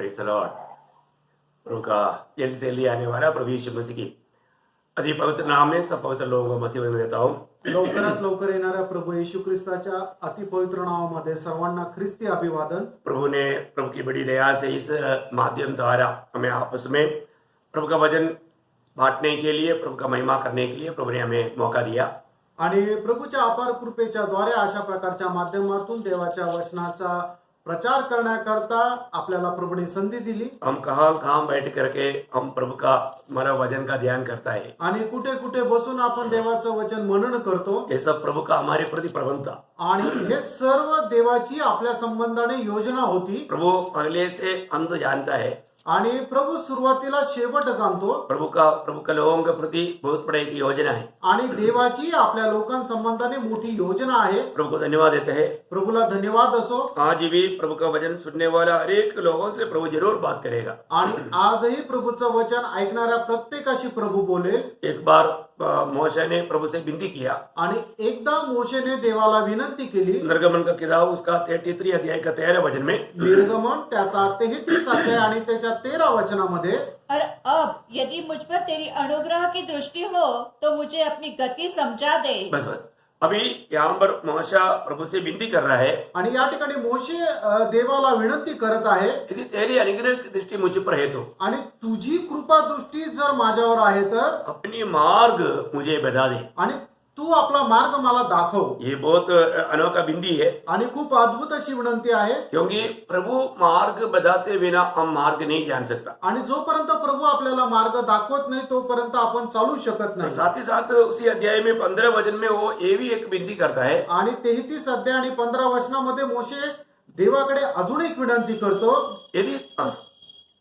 Praise the Lord. प्रभु का जल्दी से जल्दी आने वाला प्रभु यीशु मसीह की अति पवित्र नाम में सब पवित्र लोगों को मसीह में देता हूँ। लवकरात लवकर येणाऱ्या प्रभू येशू ख्रिस्ताच्या अति पवित्र नावामध्ये सर्वांना ख्रिस्ती अभिवादन। प्रभु की बड़ी दया से इस माध्यम द्वारा हमें आपस में प्रभु का वचन बांटने के लिए, प्रभु का महिमा करने के लिए प्रभु ने हमें मौका दिया आणि प्रभूच्या अपार कृपेच्या द्वारे अशा प्रकारच्या माध्यमातून देवाच्या वचनाचा प्रचार करण्याकरता आपल्याला प्रभूने संधी दिली। हम कहाँ बैठ करके हम प्रभु का हमारा वचन का ध्यान करता है आणि कुठे कुठे बसून आपण देवाचं वचन मनन करतो। ये सब प्रभु का हमारे प्रति प्रबंध था। आणि हे सर्व देवाची आपल्या संबंधाने योजना होती। प्रभु पहले से अंत जानता है आणि प्रभू सुरुवातीला शेवट जाणतो। प्रभु का लोगों के प्रति बहुत बड़ी एक योजना है आणि देवाची आपल्या लोकांसंबंधाने मोठी योजना आहे। प्रभु को धन्यवाद देते हैं। प्रभूला धन्यवाद असो। आज भी प्रभु का वचन सुनने वाला हर एक लोगों से प्रभु जरूर बात करेगा आणि आजही प्रभूचं वचन ऐकणाऱ्या प्रत्येकाशी प्रभू बोलेल। एक बार मोशे ने प्रभु से विनती किया आणि एकदा मोशेने देवाला विनंती केली। निर्गमन का किताब उसका 33 अध्याय का 13 वचन में निर्गमन त्याचा 33 अध्याय आणि त्याच्या 13 वचनामध्ये, और अब यदि मुझ पर तेरी अनुग्रह की दृष्टि हो तो मुझे अपनी गति समझा दे। बस अभी यहाँ पर मोशा प्रभु से विनती कर रहा है आणि या ठिकाणी मोशे देवाला विनंती करत आहे, यदि तेरी अनुग्रह की दृष्टि मुझ पर है तो आणि तुझी कृपा दृष्टी जर माझ्यावर आहे तर अपनी मार्ग मुझे बता दे। आणि तू आपला मार्ग मला दाखव। ये बहुत अनोखा विनती है आणि खूप अद्भुत अशी विनंती आहे, क्योंकि प्रभु मार्ग बताते बिना हम मार्ग नहीं जान सकता। आणि जोपर्यंत प्रभू आपल्याला मार्ग दाखवत नाही तोपर्यंत आपण चालू शकत नाही। साथ ही साथ उसी अध्याय में 15 वचन में वो ये भी एक विनती करता है आणि 33 अध्याय आणि 15 वचनामध्ये मोशे देवाकडे अजून एक विनंती करतो। यदि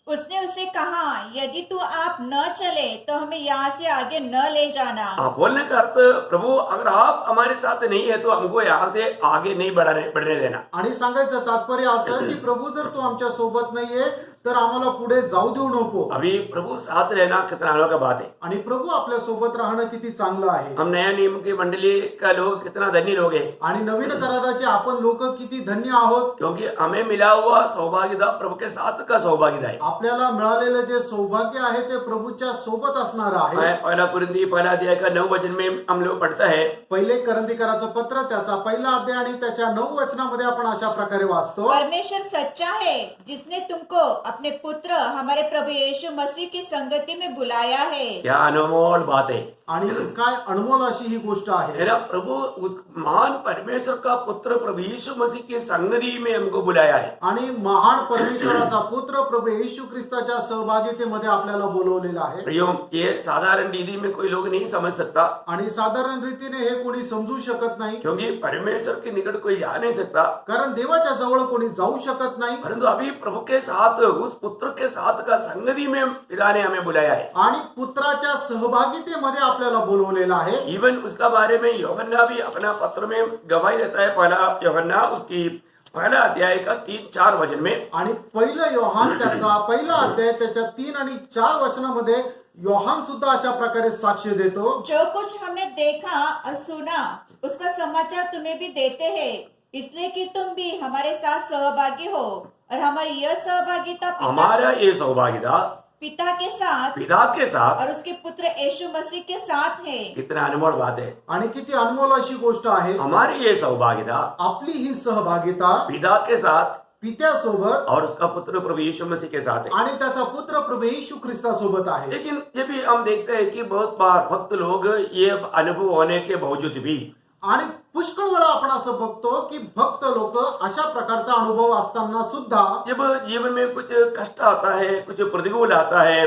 उसने उससे कहा, यदि तू आप न चले तो हमें यहाँ से आगे न ले जाना। बोलने का अर्थ, प्रभु अगर आप हमारे साथ नहीं है तो हमको यहाँ से आगे नहीं बढ़ने देना। आणि सांगायचं तात्पर्य असं की प्रभू जर तू आमच्या सोबत नाहीये तर आम्हाला पुढे जाऊ देऊ नको। अभी प्रभु साथ रहना कितना अनोखा बात है। आणि प्रभू आपल्या सोबत राहणं किती चांगलं आहे। हम नया नियम की मंडली का लोग कितना धन्य लोग हैं, आणि नवीन कराराचे आपण लोक किती धन्य आहोत, क्योंकि हमें मिला हुआ सौभाग्यता प्रभु के साथ का सौभाग्यता है। आपल्याला मिळालेलं जे सौभाग्य आहे ते प्रभूच्या सोबत असणार आहे। पहला कुरिन्थी पहला अध्याय का 9 वचन में हम लोग पढ़ता है, पहिले करंथीकराचं पत्र त्याचा पहिला अध्याय आणि त्याच्या 9 वचनामध्ये आपण अशा प्रकारे वाचतो, परमेश्वर सच्चा है जिसने तुमको अपने पुत्र हमारे प्रभु यीशु मसीह की संगति में बुलाया है। क्या अनमोल बात है। आणि काय अनमोल अशी ही गोष्ट आहे। मेरा प्रभु उस महान परमेश्वर का पुत्र प्रभु यीशु मसीह की संगति में हमको बुलाया है। आणि महान परमेश्वराचा पुत्र प्रभु येशू ख्रिस्ताच्या सहभागितेमध्ये आपल्याला बोलवलेला आहे। प्रियो, ये साधारण रीति में कोई लोग नहीं समझ सकता, आणि साधारण रीतीने हे कोणी समजू शकत नाही, क्योंकि परमेश्वर के निकट कोई जा नहीं सकता, कारण देवाच्या जवळ कोणी जाऊ शकत नाही। परंतु अभी प्रभु के साथ, उस पुत्र के साथ का संगति में पिता ने हमें बुलाया है। आणि पुत्राच्या सहभागितेमध्ये आपल्याला बोलवलेला आहे। इवन उसका बारे में यूहन्ना भी अपना पत्र में गवाही देता है। पहला यूहन्ना उसकी पहला अध्याय का 3-4 वचन में, आणि पहिलं योहान त्याचा पहिला अध्याय त्याच्या 3 आणि 4 वचनामध्ये योहान सुद्धा अशा प्रकारे साक्ष देतो, जो कुछ हमने देखा और सुना उसका समाचार तुम्हें भी देते हैं, इसलिए कि तुम भी हमारे साथ सहभागी हो। और हमारी यह सहभागिता हमारा ये सौभाग्यता पिता के साथ और उसके पुत्र यीशु मसीह के साथ है। कितना अनमोल बात है। आणि किती अनमोल अशी गोष्ट आहे। हमारी ये सौभाग्यता आपली ही सहभागिता पिता के साथ पित्यासोबत और उसका पुत्र प्रभु यीशु मसीह के साथ है। आणि त्याचा पुत्र प्रभू येशू ख्रिस्तासोबत आहे। लेकिन ये भी हम देखते हैं कि बहुत बार भक्त लोग ये अनुभव होने के बावजूद भी, आणि पुष्कळ वेळा आपण असं बघतो की भक्त लोक अशा प्रकारचा अनुभव असताना सुद्धा जब जीवन में कुछ कष्ट आता है, कुछ प्रतिकूल आता है,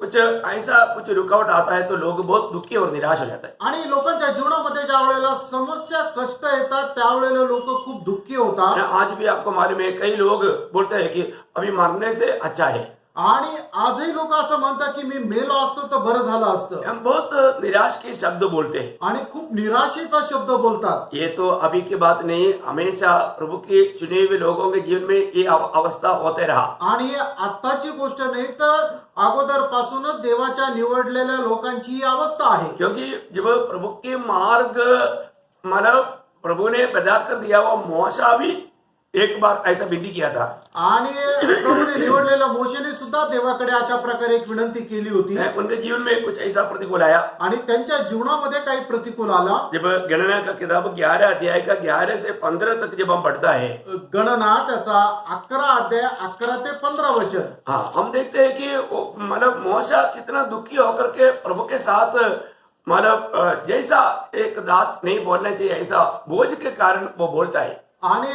कुछ ऐसा कुछ रुकावट आता है, तो लोग बहुत दुखी और निराश हो जाता है। आणि लोकांच्या जीवनामध्ये ज्या वेळेला समस्या कष्ट येतात त्यावेळेला लोक खूप दुःखी होतात। आज भी आपको मालूम है, कई लोग बोलते हैं कि अभी मरने से अच्छा है। आणि आजही लोक असं म्हणतात की मी मेलो असतो तर बरं झालं असतं। हम बहुत निराश के शब्द बोलते हैं आणि खूप निराशेचा शब्द बोलतात। ये तो अभी की बात नहीं, हमेशा प्रभु के चुने हुए लोगों के जीवन में ये अवस्था होते रहा। आणि हे आत्ताची गोष्ट नाही तर अगोदर पासूनच देवाच्या निवडलेल्या लोकांची ही अवस्था आहे। क्योंकि जब प्रभु के मार्ग मतलब प्रभु ने बता कर दिया हुआ मोशा भी एक बार ऐसा विनती किया था। आणि प्रभूने निवडलेल्या मोशेने सुद्धा देवाकडे अशा प्रकारे एक विनंती केली होती उनके जीवन में कुछ ऐसा प्रतिकूल आया। आणि त्यांच्या जीवनामध्ये काही प्रतिकूल आला। जब गणना का किताब 11 अध्याय का 11 से 15 तक जब हम पढ़ता है, गणना त्याचा 11 अध्याय 11 ते 15 वचन, हाँ, हम देखते हैं कि मतलब मोशा कितना दुखी होकर के प्रभु के साथ मतलब जैसा एक दास नहीं बोलना चाहिए ऐसा बोझ के कारण वो बोलता है। आणि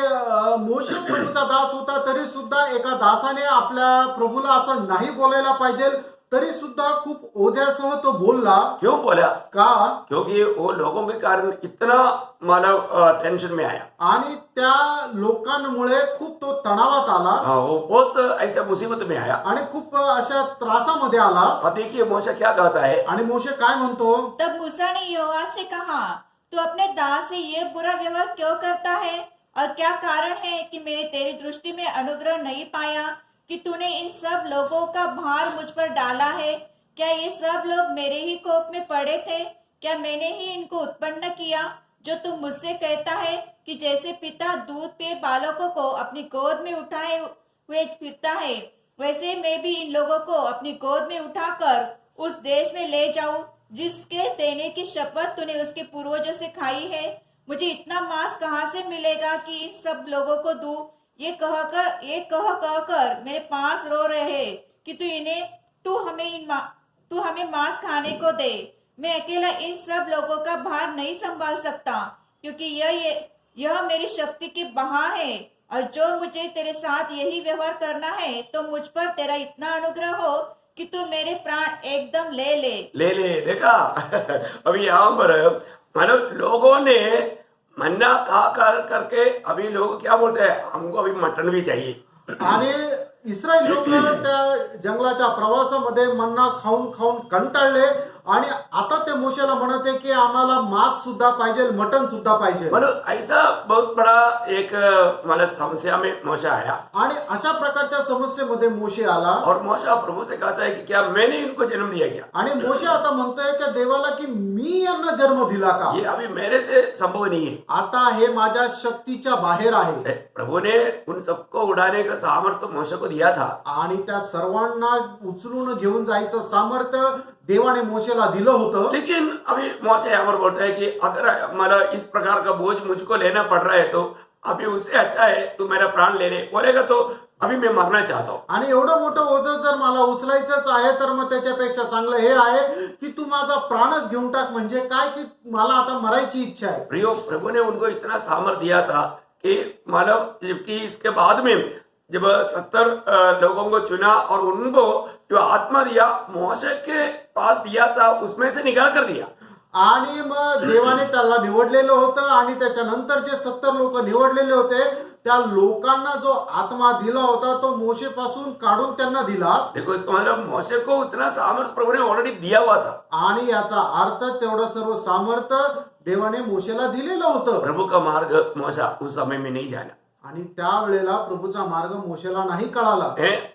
मोशे प्रभूचा दास होता तरी सुद्धा एका दासाने आपल्या प्रभूला असं नाही बोलायला पाहिजे तरी सुद्धा खूप ओझ्यासह तो बोलला। क्यों बोला? का? क्योंकि वो लोगों के कारण इतना मतलब टेंशन में आया। आणि त्या लोकांमुळे खूप तो तणावात आला। हाँ, वो बहुत ऐसा मुसीबत में आया। आणि खूप अशा त्रासामध्ये आला। अब देखिए मोशा क्या कहता है। आणि मोशे काय म्हणतो? तब मूसा ने यहोवा से कहा, तू अपने दास से ये बुरा व्यवहार क्यों करता है? और क्या कारण है कि मैंने तेरी दृष्टि में अनुग्रह नहीं पाया कि तूने इन सब लोगों का भार मुझ पर डाला है? क्या ये सब लोग मेरे ही कोख में पड़े थे? क्या मैंने ही इनको उत्पन्न किया? जो तू मुझसे कहता है कि जैसे पिता दूध पे बालकों को अपनी गोद में उठाए हुए फिरता है, वैसे मैं भी इन लोगों को अपनी गोद में उठाकर उस देश में ले जाऊं जिसके देने की शपथ तूने उसके पूर्वजों से खाई है। मुझे इतना मांस कहाँ से मिलेगा कि इन सब लोगों को दूं? ये कह कर मेरे पास रो रहे हैं कि तू हमें मांस खाने को दे। मैं अकेला इन सब लोगों का भार नहीं संभाल सकता, क्योंकि यह मेरी शक्ति की बाहर है। और जो मुझे तेरे साथ यही व्यवहार करना है तो मुझ पर तेरा इतना अनुग्रह हो कि तू मेरे प्राण एकदम ले ले। देखा अभी यहाँ पर मतलब लोगों ने मन्ना खा कर करके अभी लोग क्या बोलते हैं, हमको अभी मटन भी चाहिए। आणि इस्रायल लोक त्या जंगलाच्या प्रवासामध्ये मन्ना खाऊन खाऊन कंटाळले आणि आता ते मोशेला म्हणते की आम्हाला मांस सुद्धा पाहिजे, मटन सुद्धा पाहिजे। मतलब ऐसा बहुत बड़ा एक मतलब समस्या में मोशा आया। आणि अशा प्रकारच्या समस्येमध्ये मोशे आला। और मोशा प्रभु से कहता है कि क्या मैंने इनको जन्म दिया क्या? आणि मोशे आता म्हणतोय की देवाला की मी यांना जन्म दिला का? ये अभी मेरे से संभव नहीं है। आता हे माझ्या शक्तीच्या बाहेर आहे। प्रभु ने उन सबको उड़ाने का सामर्थ्य मोशे को दिया था। आणि त्या सर्वांना उचलून घेऊन जायचं सामर्थ्य देवाने मोशेला दिलं होतं। लेकिन अभी मोशे यहाँ पर बोलता है कि अगर मतलब इस प्रकार का बोझ मुझको लेना पड़ रहा है तो अभी उससे अच्छा है तू मेरा प्राण ले ले। बोलेगा तो अभी मैं मरना चाहता हूँ। आणि एवढं मोठं ओझं जर मला उचलायचंच आहे तर मग त्याच्यापेक्षा चांगलं हे आहे की तू माझा प्राणच घेऊन टाक। म्हणजे काय की मला आता मरायची इच्छा आहे। प्रियो, प्रभु ने उनको इतना सामर्थ्य दिया था कि मतलब जबकि इसके बाद में जब 70 लोगों को चुना और उनको जो आत्मा दिया मोशे के पास दिया था उसमें से निकाल कर दिया। आणि मग देवाने त्याला निवडलेलं होतं आणि त्याच्यानंतर जे 70 लोक निवडलेले होते त्या लोकांना जो आत्मा दिला होता तो मोशे पासून काढून त्यांना दिला। देखो इसका मतलब मोशे को उतना सामर्थ्य प्रभु ने ऑलरेडी दिया हुआ था। आणि याचा अर्थ तेवढं सर्व सामर्थ्य देवाने मोशेला दिलेलं होतं। प्रभु का मार्ग मोशा उस समय में नहीं जाना। आणि त्यावेळेला प्रभूचा मार्ग मोशेला नाही कळाला।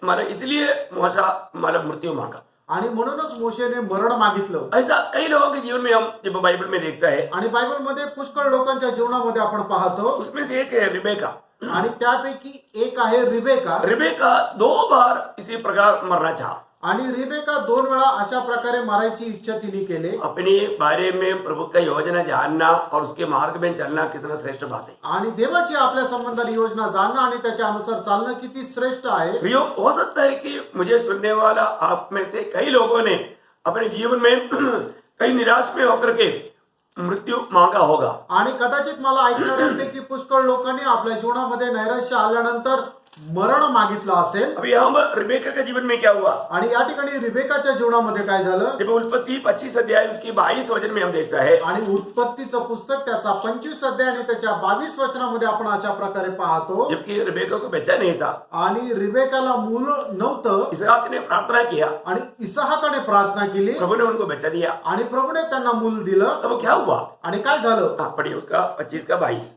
मतलब इसलिए मोशा मतलब मृत्यू मांगा। आणि म्हणूनच मोशेने मरण मागितलं। ऐसा कई लोगों के जीवन में हम जब बाइबल में देखता है, आणि बायबलमध्ये पुष्कळ लोकांच्या जीवनामध्ये आपण पाहतो। उसमें से एक है रिबेका। आणि त्यापैकी एक आहे रिबेका। रिबेका 2 बार इसी प्रकार मरना चाहा। आणि रिबेका 2 वेळा अशा प्रकारे मारायची इच्छा तिने केली। अपने बारे में प्रभु का योजना जानना और उसके मार्ग में चलना कितना श्रेष्ठ बात है। आणि देवाची आपल्या संबंधात योजना जाणणं आणि त्याच्या अनुसार चालणं किती श्रेष्ठ आहे। प्रियो, हो सकता है कि मुझे सुनने वाला आप में से कई लोगों ने अपने जीवन में कई निराश में होकर के मृत्यू मांगा होगा। आणि कदाचित मला ऐकणाऱ्यांपैकी पुष्कळ लोकांनी आपल्या जीवनामध्ये नैराश्य आल्यानंतर मरण मागितलं असेल। अभी यहाँ पर रिबेका के जीवन में क्या हुआ? आणि या ठिकाणी रिबेकाच्या जीवनामध्ये काय झालं? जब उत्पत्ति 25 अध्याय उसकी 22 वचन में हम देखता है। आणि उत्पत्तीचं पुस्तक त्याचा 25 अध्याय आणि त्याच्या 22 वचनामध्ये आपण अशा प्रकारे पाहतो। जबकि रिबेका को बच्चा नहीं था आणि रिबेकाला मूल नव्हतं। इसहाक ने प्रार्थना किया, आणि इसहाकाने प्रार्थना केली, प्रभु ने उनको बच्चा दिया। आणि प्रभूने त्यांना मूल दिलं। तो क्या हुआ? आणि काय झालं? हाँ, पढ़िए उसका 25 का 22।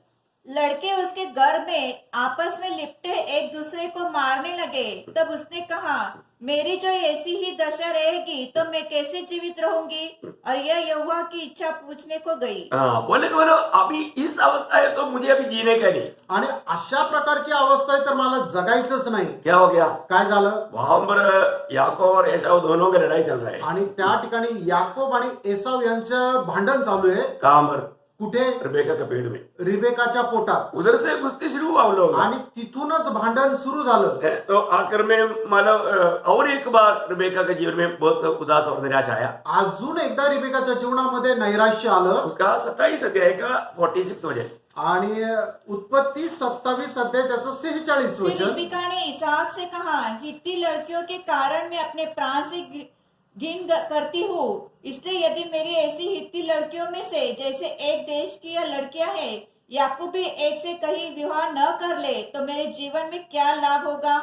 लड़के उसके घर में आपस में लिपटे एक दूसरे को मारने लगे। तब उसने कहा, मेरी जो ऐसी ही दशा रहेगी तो मैं कैसे जीवित रहूंगी? और यह यहोवा की इच्छा पूछने को गई। बोले कि मतलब अभी इस अवस्था है तो मुझे अभी जीने का नहीं। आणि अशा प्रकारची अवस्था आहे तर मला जगायचंच नाही. क्या हो गया? काय झालं? वहां पर याकूब और एसाव दोनों की लड़ाई चल रहा है। आणि त्या ठिकाणी याकोब आणि एसाव यांचं भांडण चालू आहे. कहां पर? कुठे? रिबेका के पेड़ में। रिबेकाच्या पोटात. उधर से कुश्ती शुरू हुआ हम लोग आणि तिथूनच भांडण सुरू झालं. तो आखिर में मतलब और एक बार रिबेका के जीवन में बहुत उदास और निराश आया। अजून एकदा रिबेकाच्या जीवनामध्ये नैराश्य आलं. उसका 27 अध्याय का 46 वचन। आणि उत्पत्ती 27 अध्याय त्याचं 46 फिर वचन. रिबका ने इसहाक से कहा, हित्ती लड़कियों के कारण मैं अपने प्राण से घिन करती हूँ। इसलिए यदि मेरी ऐसी हित्ती लड़कियों में से जैसे एक देश की यह लड़कियां हैं, याकूब भी एक से कहीं विवाह न कर ले तो मेरे जीवन में क्या लाभ होगा?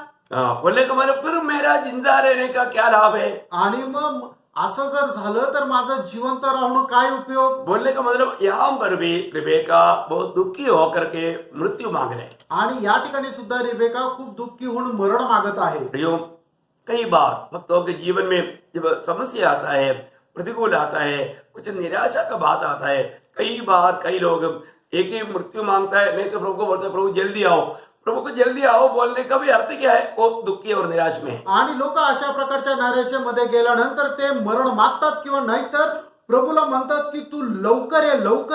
बोलने का मतलब फिर मेरा जिंदा रहने का क्या लाभ है? आणि मग असं जर झालं तर माझं जिवंत राहणं काय उपयोग? बोलने का मतलब यहाँ पर भी रिबेका बहुत दुखी होकर के मृत्यू मांग रहे। आणि या ठिकाणी सुद्धा रिबेका खूप दुःखी होऊन मरण मागत आहे. प्रियो, कई बार भक्तों के जीवन में जब समस्या आता है, प्रतिकूल आता है, कुछ निराशा का बात आता है, कई बार कई लोग एक ही मृत्यु मांगता है, नहीं तो प्रभु को बोलते प्रभु जल्दी आओ। प्रभु को जल्दी आओ बोलने का भी अर्थ क्या है? वो दुखी और निराश में है। आणि लोक अशा प्रकारच्या नैराश्यामध्ये गेल्यानंतर ते मरण मागतात किंवा नाहीतर प्रभूला म्हणतात की तू लवकर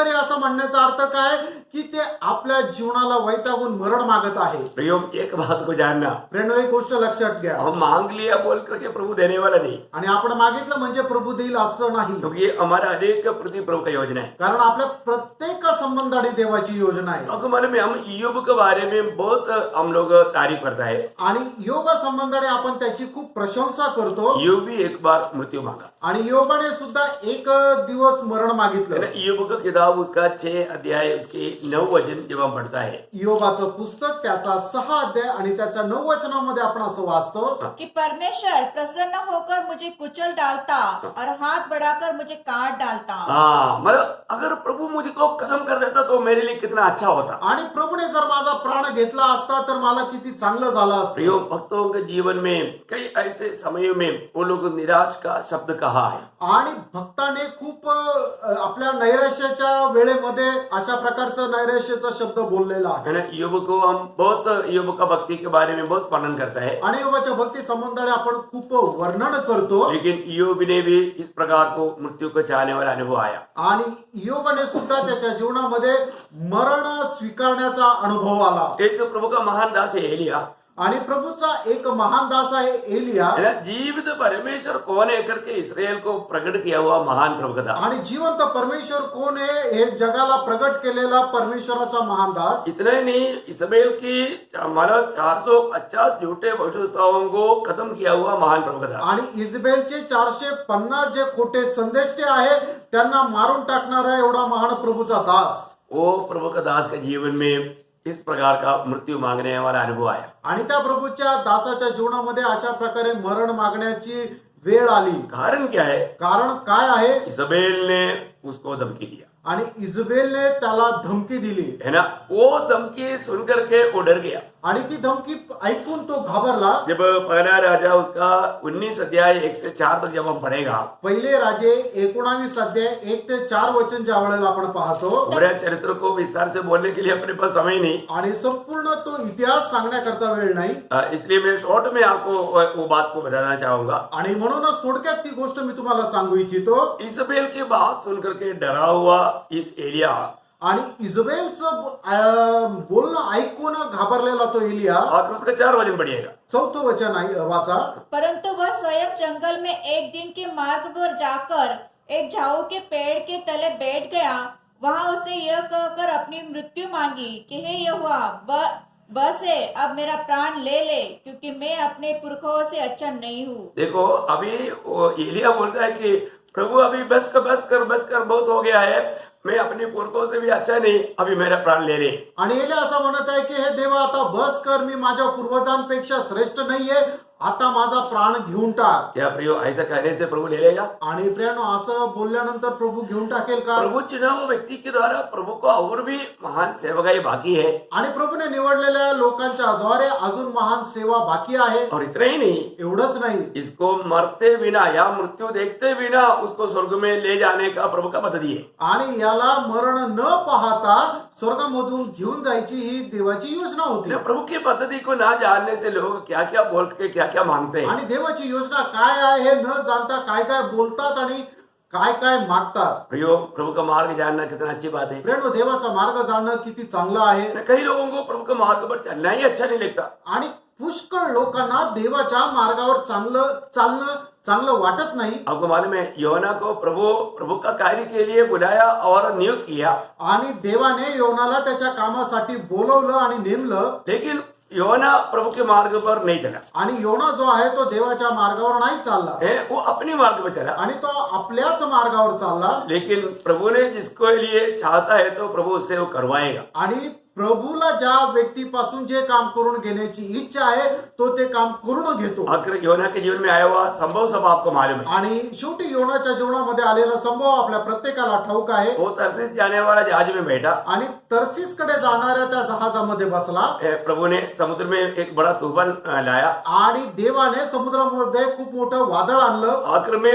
ये असं म्हणण्याचा अर्थ काय? की ते आपल्या जीवनाला वैतागून मरण मागत आहे. प्रियो, एक बात को जानना, फ्रेंड, एक गोष्ट लक्षात घ्या. हम मांग लिया बोल करके प्रभु देने वाला नहीं, आणि आपण मागितलं म्हणजे प्रभू देईल असं नाही. क्योंकि ये हमारा अनेक प्रति प्रभु का योजना है। कारण आपल्या प्रत्येक संबंधाने देवाची योजना आहे. क्योंकि मन में हम ईयोब के बारे में बहुत हम लोग तारीफ करता है। आणि योबा संबंधाने आपण त्याची खूप प्रशंसा करतो. ईयोब भी एक बार मृत्यू मांगा आणि योबाने सुद्धा एक दिवस मरण है ना। मागितलं. ईयोब का किताब उसका 6 अध्याय उसके 9 वचन जब हम पढ़ता है, योबाचं पुस्तक त्याचा 6 अध्याय आणि त्याच्या 9 वचनामध्ये आपण असं वाचतो कि परमेश्वर प्रसन्न होकर मुझे कुचल डालता और हाथ बढ़ाकर मुझे काट डालता। मतलब अगर प्रभु मुझको खत्म कर देता तो मेरे लिए कितना अच्छा होता। आणि प्रभूने जर माझा प्राण घेतला असता तर मला किती चांगलं झालं असतं. प्रियो, भक्तों के जीवन में कई ऐसे समयों में वो लोग निराश का शब्द कहा है। आणि भक्ताने खूप आपल्या नैराश्याच्या वेळेमध्ये अशा प्रकारचं नैराश्याचा शब्द बोललेला आहे. है ना। ईयोब को हम बहुत ईयोब का भक्ति के बारे में बहुत वर्णन करता है, आणि योबाच्या भक्ती संबंधाने आपण खूप वर्णन करतो. लेकिन ईयोब ने भी इस प्रकार को मृत्यू को चाहने वाला अनुभव आया। आणि योबाने सुद्धा त्याच्या जीवनामध्ये मरण स्वीकारण्याचा अनुभव आला. एक प्रभु का महान दास है एलिया, आणि प्रभूचा एक महान दास आहे एलिया. है ना। जीवित परमेश्वर कौन है करके इसराइल को प्रकट किया हुआ महान प्रभु का दास। आणि जिवंत परमेश्वर कोण आहे हे जगाला प्रगट केलेला परमेश्वराचा महान दास. इतना ही नहीं, इस्राएल की मतलब 450 झूठे भविष्यवक्ताओं को खत्म किया हुआ महान प्रभु का दास। आणि इस्रायलचे 450 जे खोटे संदेष्टे आहे त्यांना मारून टाकणारा एवढा महान प्रभूचा दास. वो प्रभु का दास के जीवन में इस प्रकार का मृत्यू मांगने वाला अनुभव आया। आणि त्या प्रभूच्या दासाच्या जीवनामध्ये अशा प्रकारे मरण मागण्याची वेळ आली. कारण क्या है? कारण काय आहे? इजबेल ने उसको धमकी दिया, आणि इजबेलने त्याला धमकी दिली. है ना। वो धमकी सुन करके वो डर गया। आणि ती धमकी ऐकून तो घाबरला. जब पहला राजा उसका 19 अध्याय 1 से 4 तक जब हम पढ़ेगा, पहिले राजे 19 अध्याय 1 ते 4 वचन ज्या वेळेला आपण पाहतो, हमारे चरित्र को विस्तार से बोलने के लिए अपने पास समय नहीं, आणि संपूर्ण तो इतिहास सांगण्याकरता वेळ नाही. इसलिए मैं शॉर्ट में आपको वो बात को बताना चाहूंगा। आणि म्हणूनच थोडक्यात ती गोष्ट मी तुम्हाला सांगू इच्छितो. इजबेल की बात सुन करके डरा हुआ इस एलिया, आणि इजबेलचं बोलणं ऐकून घाबरलेला तो एलिया. और उसका 4 वचन पढ़िएगा। 4थं वचन वाचा. परंतु वह स्वयं जंगल में एक दिन के मार्ग पर जाकर एक झाऊ के पेड़ के तले बैठ गया। वहां उसने यह कहकर अपनी मृत्यु मांगी कि हे यहोवा, बस है, अब मेरा प्राण ले ले, क्योंकि मैं अपने पुरखों से अच्छा नहीं हूँ। देखो, अभी वो एलिया बोलता है कि प्रभु अभी बस कर बहुत हो गया है, मैं अपने पुरखों से भी अच्छा नहीं, अभी मेरा प्राण ले ले. आणि एलिया असं म्हणत आहे की हे देवा आता बस कर, मी माझ्या पूर्वजांपेक्षा श्रेष्ठ नाहीये, आता माझा प्राण घेऊन टाक. क्या प्रियो, ऐसा कहने से प्रभु ले लेगा? आणि प्रियानो, असं बोलल्यानंतर प्रभू घेऊन टाकेल का? प्रभु चुना हुआ व्यक्ति के द्वारा प्रभु को और भी महान सेवकाई बाकी है. आणि प्रभूने निवडलेल्या लोकांच्या द्वारे अजून महान सेवा बाकी आहे. और इतना ही नहीं, एवढंच नाही, इसको मरते बिना या मृत्यु देखते बिना उसको स्वर्ग में ले जाने का प्रभु का पद्धति है. आणि याला मरण न पाहता स्वर्गामधून घेऊन जायची ही देवाची योजना होती. प्रभु की पद्धति को ना जानने से लोग क्या क्या बोल के क्या क्या मांगते हैं. आणि देवाची योजना काय आहे हे न जाणता काय काय बोलतात आणि काय काय मागतात. प्रियो, प्रभु का मार्ग जानना कितना अच्छी बात है. प्रेरणो, देवाचा मार्ग जाणणं किती चांगलं आहे. कई लोगों को प्रभु के मार्ग पर चलना ही अच्छा नहीं लगता. आणि पुष्कळ लोकांना देवाच्या मार्गावर चालणं चांगलं वाटत नाही. आपको मालूम है, योना को प्रभु का कार्य के लिए बुलाया और नियुक्त किया. आणि देवाने योनाला त्याच्या कामासाठी बोलवलं आणि नेमलं. लेकिन योना प्रभु के मार्ग पर नहीं चला. आणि योना जो आहे तो देवाच्या मार्गावर नाही चालला, वो अपने मार्ग पर चला. आणि तो आपल्याच मार्गावर चालला. लेकिन प्रभु ने जिसको लिए चाहता है तो प्रभु उससे वो करवाएगा. आणि प्रभूला ज्या व्यक्तीपासून जे काम करून घेण्याची इच्छा आहे तो ते काम करून घेतो. आखिर योना के जीवन में आया हुआ संभव सब आपको मालूम है. आणि शेवटी योनाच्या जीवनामध्ये आलेला संभव आपल्या प्रत्येकाला ठाऊक आहे. वो तरसीस जाने वाला जहाज में बैठा. आणि तर्सीसकडे जाणाऱ्या त्या जहाजामध्ये बसला. प्रभु ने समुद्र में एक बड़ा तूफान लाया. आणि देवाने समुद्रामध्ये खूप मोठं वादळ आणलं. आखिर में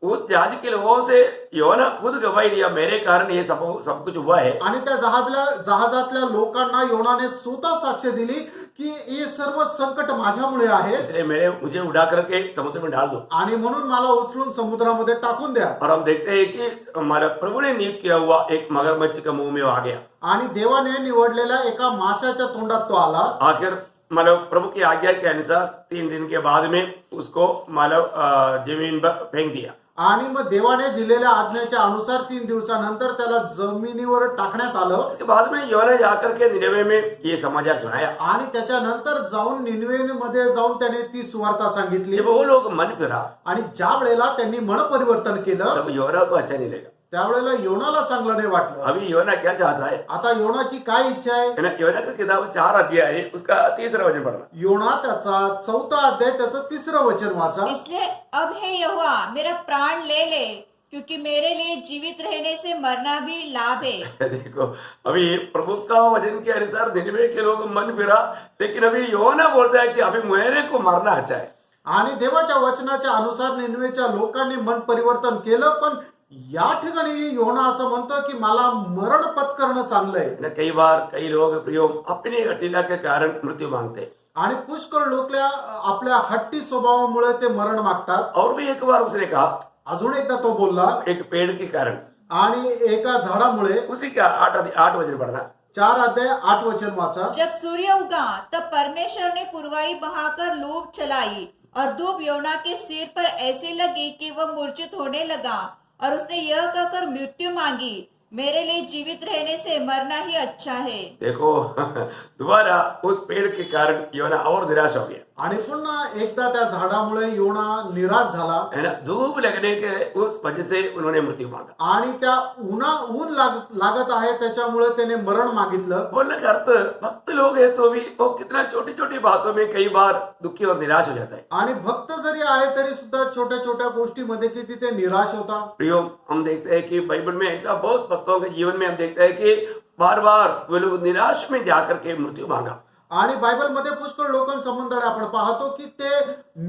उस जहाज के लोगों से योना खुद गवाही दिया, मेरे कारण ये सब कुछ हुआ है. आणि त्या जहाजातल्या लोकांना योनाने स्वतः साक्ष दिली की हे सर्व संकट माझ्यामुळे आहे, इसलिए मुझे उड़ा करके समुद्र में डाल दो. आणि म्हणून मला उचलून समुद्रामध्ये टाकून द्या. और हम देखते हैं कि हमारा प्रभु ने नियुक्त किया हुआ एक मगरमच्छ के मुंह में वो आ गया. आणि देवाने निवडलेल्या एका माशाच्या तोंडात तो आला. आखिर प्रभु की आज्ञा के अनुसार 3 दिन के बाद में उसको जमीन पर फेंक दिया. आणि मग देवाने दिलेल्या आज्ञेच्या अनुसार 3 दिवसानंतर त्याला जमिनीवर टाकण्यात आलं. उसके बाद में योना जाकर के निनवे में ये समाचार सुनाया. आणि त्याच्यानंतर जाऊन निनवेमध्ये जाऊन त्याने ती सुवार्ता सांगितली. जब वो लोग मन फिरा, आणि ज्या वेळेला त्यांनी मन परिवर्तन केलं तब योना को अच्छा नहीं लगा. त्यावेळेला योनाला चांगलं नाही वाटलं. अभी योना क्या चाहता है? आता योनाची काय इच्छा आहे? योना का किताब 4 अध्याय है, उसका 3रा वचन पढ़ना. योना त्याचा 4था अध्याय त्याचं 3रं वचन वाचा. इसलिए अब हे यहोवा मेरा प्राण ले ले, क्योंकि मेरे लिए जीवित रहने से मरना भी लाभ है. देखो, अभी प्रभु का वचन के अनुसार निनवे के लोग मन फिरा, लेकिन अभी योना बोलता है कि अभी मेरे को मरना अच्छा है. आणि देवाच्या वचनाच्या अनुसार निनवेच्या लोकांनी मन परिवर्तन केलं, पण या ठिकाणी योना असं म्हणतो की मला मरण पत्करणं चांगलंय. कई लोग प्रियो अपने हठीला के कारण मृत्यू मांगते हैं. आणि पुष्कळ लोक आपल्या हट्टी स्वभावामुळे ते मरण मागतात. और भी एक बार उसने कहा, अजून एकदा तो बोलला, एक पेड़ के कारण. आणि एका झाडामुळे. उसी का 8 वचन पढ़ना. 4 अध्याय 8 वचन वाचा. जब सूर्य उगा तब परमेश्वर ने पुरवाई बहाकर लूप चलाई और धूप योना के सिर पर ऐसे लगी कि वह मूर्छित होने लगा, और उसने यह कहकर मृत्यु मांगी, मेरे लिए जीवित रहने से मरना ही अच्छा है. देखो, दोबारा उस पेड़ के कारण योना और निराश हो गया. आणि पुन्हा एकदा त्या झाडामुळे योना निराश झाला. है ना, धूप लगने के उस वजह से उन्होंने मृत्यू मांगा. आणि त्या ऊन लागत आहे त्याच्यामुळे त्याने मरण मागितलं. बोलने का अर्थ, भक्त लोग है तो भी वो कितना छोटी छोटी बातों में कई बार दुखी और निराश हो जाता है. आणि भक्त जरी आहे तरी सुद्धा छोट्या छोट्या गोष्टीमध्ये किती ते निराश होता. प्रियो, हम देखते हैं कि बाइबल में ऐसा बहुत भक्तों के जीवन में हम देखते हैं कि बार बार वे लोग निराश में जाकर के मृत्यू मांगा. आणि बायबलमध्ये पुष्कळ लोकांसंबंधाने आपण पाहतो की ते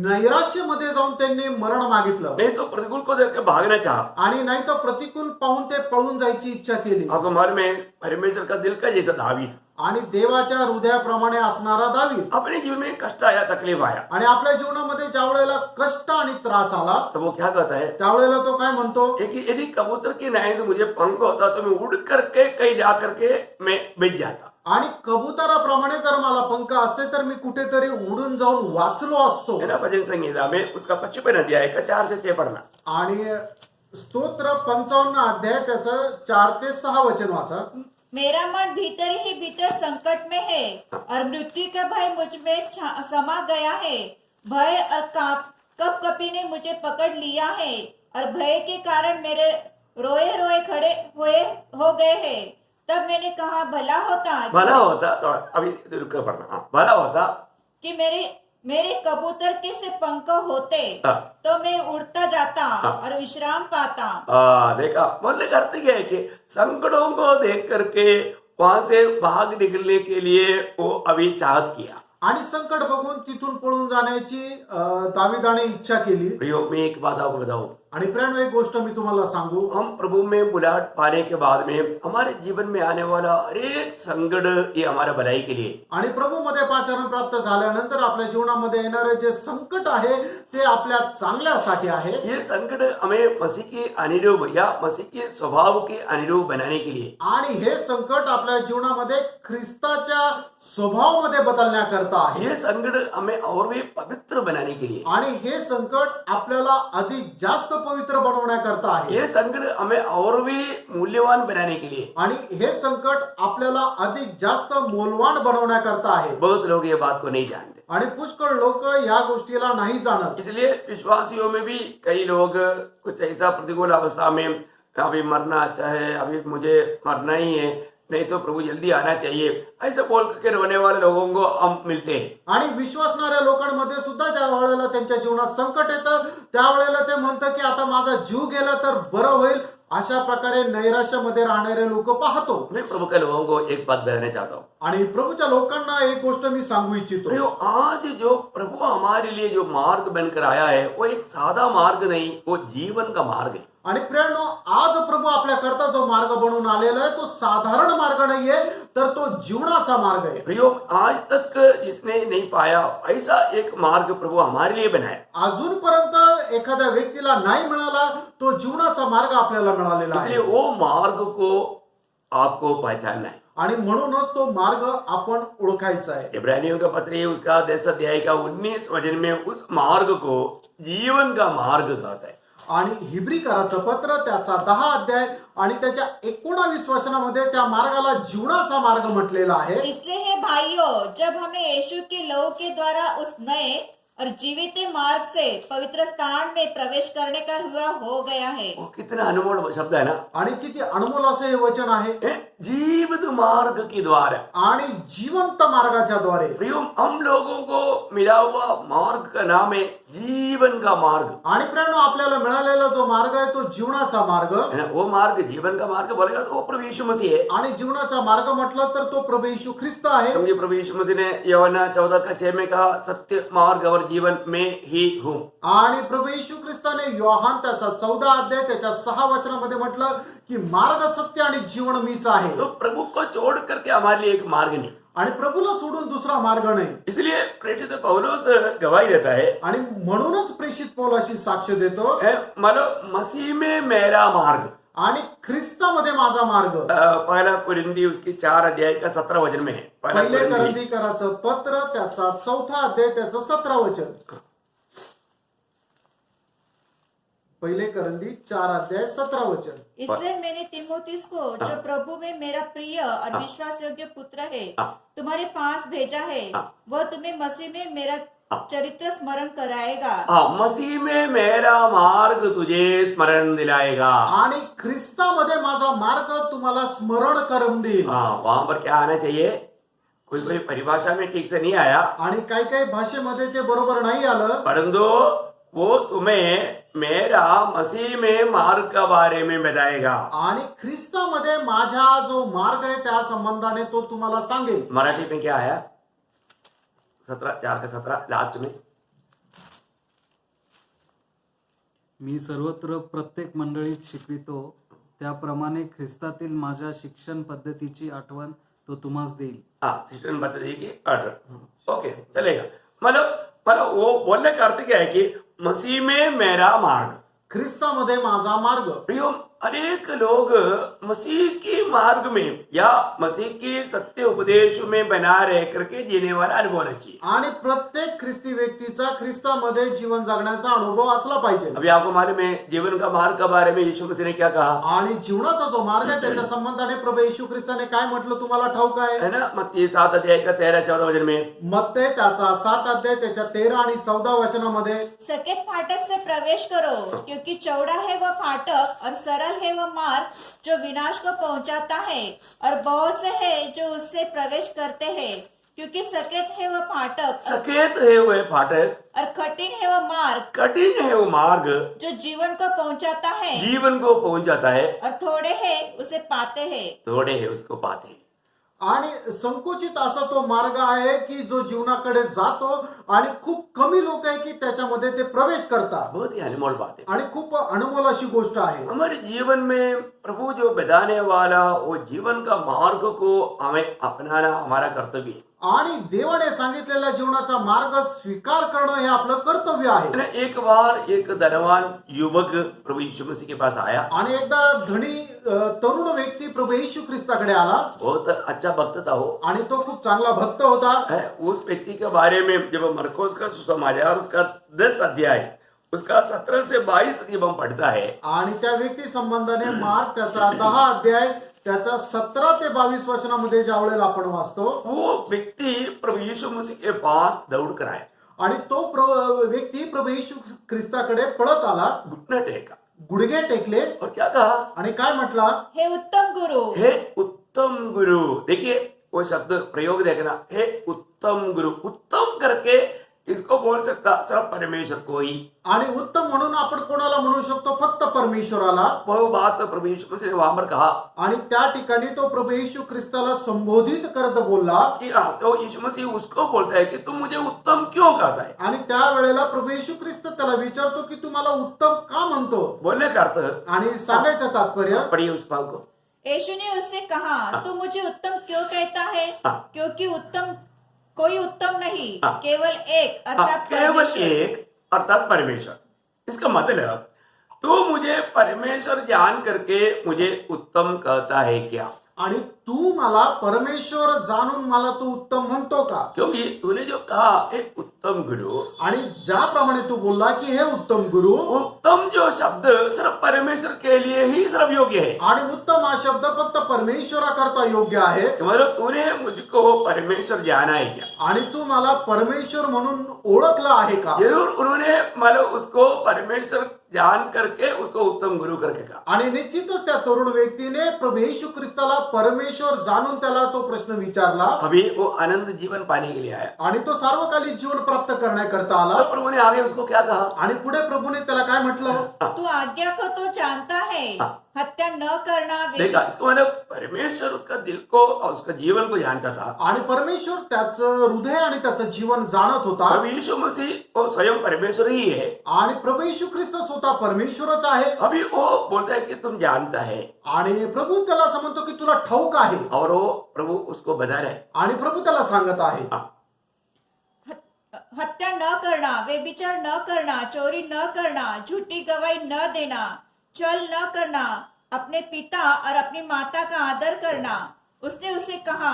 नैराश्यमध्ये जाऊन त्यांनी मरण मागितलं. नहीं तो प्रतिकूल को देख के भागना चाहा. आणि नाही तर प्रतिकूल पाहून ते पळून जायची इच्छा केली. आपको मालूम है, परमेश्वर का दिल का जैसा दावीद, आणि देवाच्या हृदयाप्रमाणे असणारा दावीद, अपने जीवन में कष्ट आया, तकलीफ आया, आणि आपल्या जीवनामध्ये ज्या वेळेला कष्ट आणि त्रास आला तो वो क्या कहता है? त्यावेळेला तो काय म्हणतो? यदि कबूतर की नायंद मुझे पंख होता तो मैं उड़ करके कहीं जा करके मैं बिछ जाता. आणि कबुतराप्रमाणे जर मला पंख असते तर मी कुठेतरी उडून जाऊन वाचलो असतो. है ना, भजन संहिता में उसका 55 अध्याय का 4 से 6 पढ़ना. आणि स्तोत्र 55 अध्याय त्याचं 4 ते 6 वचन वाचा. मेरा मन भीतर ही भीतर संकट में है, और मृत्यु का भय मुझ में समा गया है. भय और कपकपी ने मुझे पकड़ लिया है, और भय के कारण मेरे रोए रोए खड़े हुए हो गए हैं। तब मैंने कहा, भला होता, तो अभी रुक कर पढ़ना। हाँ, भला होता कि मेरे मेरे कबूतर के से पंख होते, हाँ। तो मैं उड़ता जाता हाँ। और विश्राम पाता। देखा, बोलने का अर्थ क्या है कि संकटों को देख करके वहां से भाग निकलने के लिए वो अभी चाहत किया। आणि संकट बघून तिथून पळून जाण्याची दाविदाने इच्छा केली। प्रियो, मैं एक बात आपको बताऊं, आणि प्रियानो, एक गोष्ट मी तुम्हाला सांगू, हम प्रभु में बुलाहट पाने के बाद में हमारे जीवन में आने वाला हर एक संकट ये हमारा भलाई के लिए। आणि प्रभू मध्ये पाचारण प्राप्त झाल्यानंतर आपल्या जीवनामध्ये येणारे जे संकट आहे ते आपल्या चांगल्यासाठी आहे। ये संकट हमें मसीह के अनुरूप या मसीह के स्वभाव के अनुरूप बनाने के लिए, आणि हे संकट आपल्या जीवनामध्ये ख्रिस्ताच्या स्वभावामध्ये बदलण्याकरता आहे। ये संकट हमें और भी पवित्र बनाने के लिए, आणि हे संकट आपल्याला अधिक जास्त पवित्र बनवण्याकरता आहे। ये संकट हमें और भी मूल्यवान बनाने के लिए। आणि हे संकट आपल्याला अधिक जास्त मोलवान बनवण्याकरता आहे। बहुत लोग ये बात को नहीं जानते, आणि पुष्कळ लोक या गोष्टीला नाही जाणत। इसलिए विश्वासियों में भी कई लोग कुछ ऐसा प्रतिकूल अवस्था में अभी मरना अच्छा है, अभी मुझे मरना ही है, नहीं तो प्रभु जल्दी आना चाहिए, ऐसे बोल करके रोने वाले लोगों को हम मिलते हैं। आणि विश्वासणाऱ्या लोकांमध्ये सुद्धा ज्या वेळेला त्यांच्या जीवनात संकट येतं त्यावेळेला ते म्हणतात की आता माझा जीव गेला तर बरं होईल, अशा प्रकारे नैराश्यामध्ये राहणारे लोक पाहतो। मैं प्रभु के लोगों को एक बात बताना चाहता हूँ। आणि प्रभूच्या लोकांना एक गोष्ट मी सांगू इच्छितो, प्रियो, आज जो प्रभु हमारे लिए जो मार्ग बनकर आया है वो एक सादा मार्ग नहीं, वो जीवन का मार्ग है। आणि प्रियानो, आज प्रभू आपल्या करता जो मार्ग बनवून आलेला आहे तो साधारण मार्ग नाहीये, तर तो जीवनाचा मार्ग आहे। प्रियो, आज तक जिसने नहीं पाया ऐसा एक मार्ग प्रभु हमारे लिए बनाया। अजूनपर्यंत एखाद्या व्यक्तीला नाही मिळाला तो जीवनाचा मार्ग आपल्याला मिळालेला इसलिए आहे। वो मार्ग को आपको पहचानना है। आणि म्हणूनच तो मार्ग आपण ओळखायचा आहे। इब्रानियों का पत्र है, उसका 10 अध्याय का 19 वचन में उस मार्ग को जीवन का मार्ग कहता है। आणि हिब्रीकराचं पत्र त्याचा 10 अध्याय आणि त्याच्या 19 वचनामध्ये त्या मार्गाला जीवनाचा मार्ग म्हटलेला आहे। इसलिए हे भाइयों, जब हमें यीशु के लहू के द्वारा उस नए और जीवित मार्ग से पवित्र स्थान में प्रवेश करने का हुआ हो गया है। वो कितना अनमोल शब्द है ना, आणि किती अनमोल असे हे वचन आहे। जीवित मार्ग के द्वारा, आणि जिवंत मार्गाच्या द्वारे। प्रियो, हम लोगों को मिला हुआ मार्ग का नाम है जीवन का मार्ग। आणि प्रियानो, आपल्याला मिळालेला जो मार्ग आहे तो जीवनाचा मार्ग है ना, वो मार्ग जीवन का मार्ग बोलेगा तो वो प्रभु यीशु मसीह है। आणि जीवनाचा मार्ग म्हटलं तर तो प्रभू येशू ख्रिस्त आहे। क्योंकि प्रभु यीशु मसीह ने यूहन्ना 14:6 में कहा, सत्य मार्ग और जीवन में ही हूँ। आणि प्रभू येशू ख्रिस्ताने योहान त्याचा 14 अध्याय त्याच्या 6 वचनामध्ये म्हटलं की मार्ग, सत्य आणि जीवन मीच आहे। तो प्रभु को छोड़ करके हमारे लिए एक मार्ग नहीं। आणि प्रभूला सोडून दुसरा मार्ग नाही। इसलिए प्रेषित पौलुस गवाही देता है, आणि म्हणूनच प्रेषित पौलाशी साक्ष देतो, मतलब मसीह में मेरा मार्ग। आणि ख्रिस्तामध्ये माझा मार्ग। पहला कुरिन्दी उसकी 4 अध्याय का 17 वचन में है। पहिले करंदीकराचं पत्र त्याचा 4 अध्याय त्याचं 17 वचन। पहिले करंदी 4 अध्याय 17 वचन। इसलिए मैंने तीमुथियुस को, जो प्रभु में मेरा प्रिय और विश्वास योग्य पुत्र है, तुम्हारे पास भेजा है। वह तुम्हें मसीह में मेरा चरित्र स्मरण कराएगा। मसीह में मेरा मार्ग तुझे स्मरण दिलाएगा। आणि ख्रिस्तामध्ये माझा मार्ग तुम्हाला स्मरण करून देईल। वहां पर क्या आना चाहिए? कोई परिभाषा में ठीक से नहीं आया, आणि काही काही भाषेमध्ये ते बरोबर नाही आलं, परंतु वो तुम्हें मेरा मसीह में मार्ग के बारे में बताएगा। आणि ख्रिस्तामध्ये माझा जो मार्ग आहे त्या संबंधाने तो तुम्हाला सांगेल। मराठी में क्या आया? 4:17 लास्ट में। मी सर्वत्र प्रत्येक मंडळीत शिकवितो, त्याप्रमाणे ख्रिस्तातील माझ्या शिक्षण पद्धतीची आठवण तो तुम्हास देईल। शिक्षण पद्धति की 8। ओके, चलेगा। मतलब वो बोलने का अर्थ क्या है कि मसीह में मेरा मार्ग, ख्रिस्तामध्ये माझा मार्ग। प्रियो, अनेक लोग मसीह के मार्ग में या मसीह के सत्य उपदेश में बना रह करके जीने वाला अनुभव चाहिए। आणि प्रत्येक ख्रिस्ती व्यक्तीचा ख्रिस्तामध्ये जीवन जगण्याचा अनुभव असला पाहिजे। अभी आपको मालूम है जीवन का मार्ग के बारे में यीशु मसीह ने क्या कहा? आणि जीवनाचा जो मार्ग आहे त्याच्या संबंधाने प्रभू येशू ख्रिस्ताने काय म्हटलं तुम्हाला ठाऊक आहे? है ना, मत्ती 7 अध्याय का 13-14 वचन में। मत्ते त्याचा 7 अध्याय त्याच्या 13 आणि 14 वचनामध्ये, सकेत फाटक से प्रवेश करो, क्योंकि चौड़ा है वह फाटक और सरल सरल है वह मार्ग जो विनाश को पहुंचाता है, और बहुत से हैं जो उससे प्रवेश करते हैं, क्योंकि सकेत है वह फाटक सकेत है वह फाटक, और कठिन है वह मार्ग कठिन है वो मार्ग जो जीवन को पहुंचाता है, जीवन को पहुंच जाता है, और थोड़े हैं उसे पाते हैं. थोडे है उसको पाते हैं. आणि संकुचित असा तो मार्ग आहे की जो जीवनाकडे जातो आणि खूप कमी लोक आहे की त्याच्यामध्ये ते प्रवेश करतात बहुत ही अनमोल बात है. आणि खूप अनमोल अशी गोष्ट आहे. हमारे जीवन में प्रभु जो बताने वाला वो जीवन का मार्ग को हमें अपनाना हमारा कर्तव्य है. आणि देवाने सांगितलेल्या जीवनाचा मार्ग स्वीकार करणं हे आपलं कर्तव्य आहे. मैंने एक बार एक धनवान युवक प्रभु यीशु मसीह के पास आया. आणि एकदा धनी तरुण व्यक्ती प्रभू येशू ख्रिस्ताकडे आला बहुत अच्छा भक्त था वो. आणि तो खूप चांगला भक्त होता. है, उस व्यक्ति के बारे में जब मरकोस का सुसमाचार और उसका 10 अध्याय उसका 17 से 22 तक जब हम पढ़ता है, आणि त्या व्यक्ती संबंधाने मार्क त्याचा 10 अध्याय त्याचा 17 ते 22 वचनामध्ये ज्या वेळेला आपण वाचतो, वो व्यक्ति प्रभु यीशु मसीह के पास दौड़ कर आया, आणि तो व्यक्ती प्रभू येशू ख्रिस्ताकडे पळत आला, घुटने टेका गुडघे टेकले और क्या कहा, आणि काय म्हटला, हे उत्तम गुरु. हे उत्तम गुरु. देखिए वो शब्द प्रयोग देखना, हे उत्तम गुरु. उत्तम करके इसको बोल सकता सिर्फ परमेश्वर को ही. आणि उत्तम म्हणून आपण कोणाला म्हणू शकतो, फक्त परमेश्वराला. वो बात प्रभु यीशु मसीह ने वहां पर कहा आणि त्या ठिकाणी तो प्रभू येशू ख्रिस्ताला संबोधित करत बोलला. कि हाँ, तो यीशु मसीह उसको बोलता है कि तुम मुझे उत्तम क्यों कहता है. आणि त्यावेळेला प्रभू येशू ख्रिस्त त्याला विचारतो की तू मला उत्तम का म्हणतो. बोलने का अर्थ आणि सांगायचं तात्पर्य, पढ़िए उस भाव को. यीशु ने उससे कहा, तू मुझे उत्तम क्यों कहता है? हाँ. क्योंकि उत्तम कोई उत्तम नहीं, हाँ. केवल एक अर्थात केवल परमेश्वर. एक अर्थात परमेश्वर. इसका मतलब तू मुझे परमेश्वर जान करके मुझे उत्तम कहता है क्या. आणि तू मला परमेश्वर जाणून मला तू उत्तम म्हणतो का. क्योंकि तूने जो कहा एक उत्तम गुरु, आणि ज्याप्रमाणे तू बोलला की हे उत्तम गुरु, उत्तम जो शब्द सिर्फ परमेश्वर के लिए ही सिर्फ योग्य है. आणि उत्तम हा शब्द फक्त परमेश्वराकरता योग्य आहे. मतलब तूने मुझको परमेश्वर जाना है क्या. आणि तू मला परमेश्वर म्हणून ओळखला आहे का. जरूर उन्होंने मतलब उसको परमेश्वर जान करके उसको उत्तम गुरु करके कहा. आणि निश्चितच त्या तरुण व्यक्तीने प्रभू येशू ख्रिस्ताला परमेश्वर जाणून त्याला तो प्रश्न विचारला. अभी वो आनंद जीवन पाने के लिए आया. आणि तो सार्वकालिक जीवन प्राप्त करण्याकरता आला. तो प्रभु ने आगे उसको क्या कहा, आणि पुढे प्रभूने त्याला काय म्हटलं, तू आज्ञा को तो जानता है, हाँ. हत्या न करना, देखा इसको मतलब परमेश्वर उसका दिल को और उसका जीवन को जानता था. आणि परमेश्वर त्याचं हृदय आणि त्याचं जीवन जाणत होता. प्रभु यीशु मसीह वो स्वयं परमेश्वर ही है. आणि प्रभू येशू ख्रिस्त स्वतः परमेश्वरच आहे. अभी वो बोलता है कि तुम जानता है, आणि प्रभू त्याला असं म्हणतो की तुला ठाऊक आहे. और वो प्रभु उसको बता रहे हैं. आणि प्रभू त्याला सांगत आहे, हत्या न करना, व्यभिचार न करना, चोरी न करना, झूठी गवाही न देना, छल न करना, अपने पिता और अपनी माता का आदर करना. उसने उसे कहा,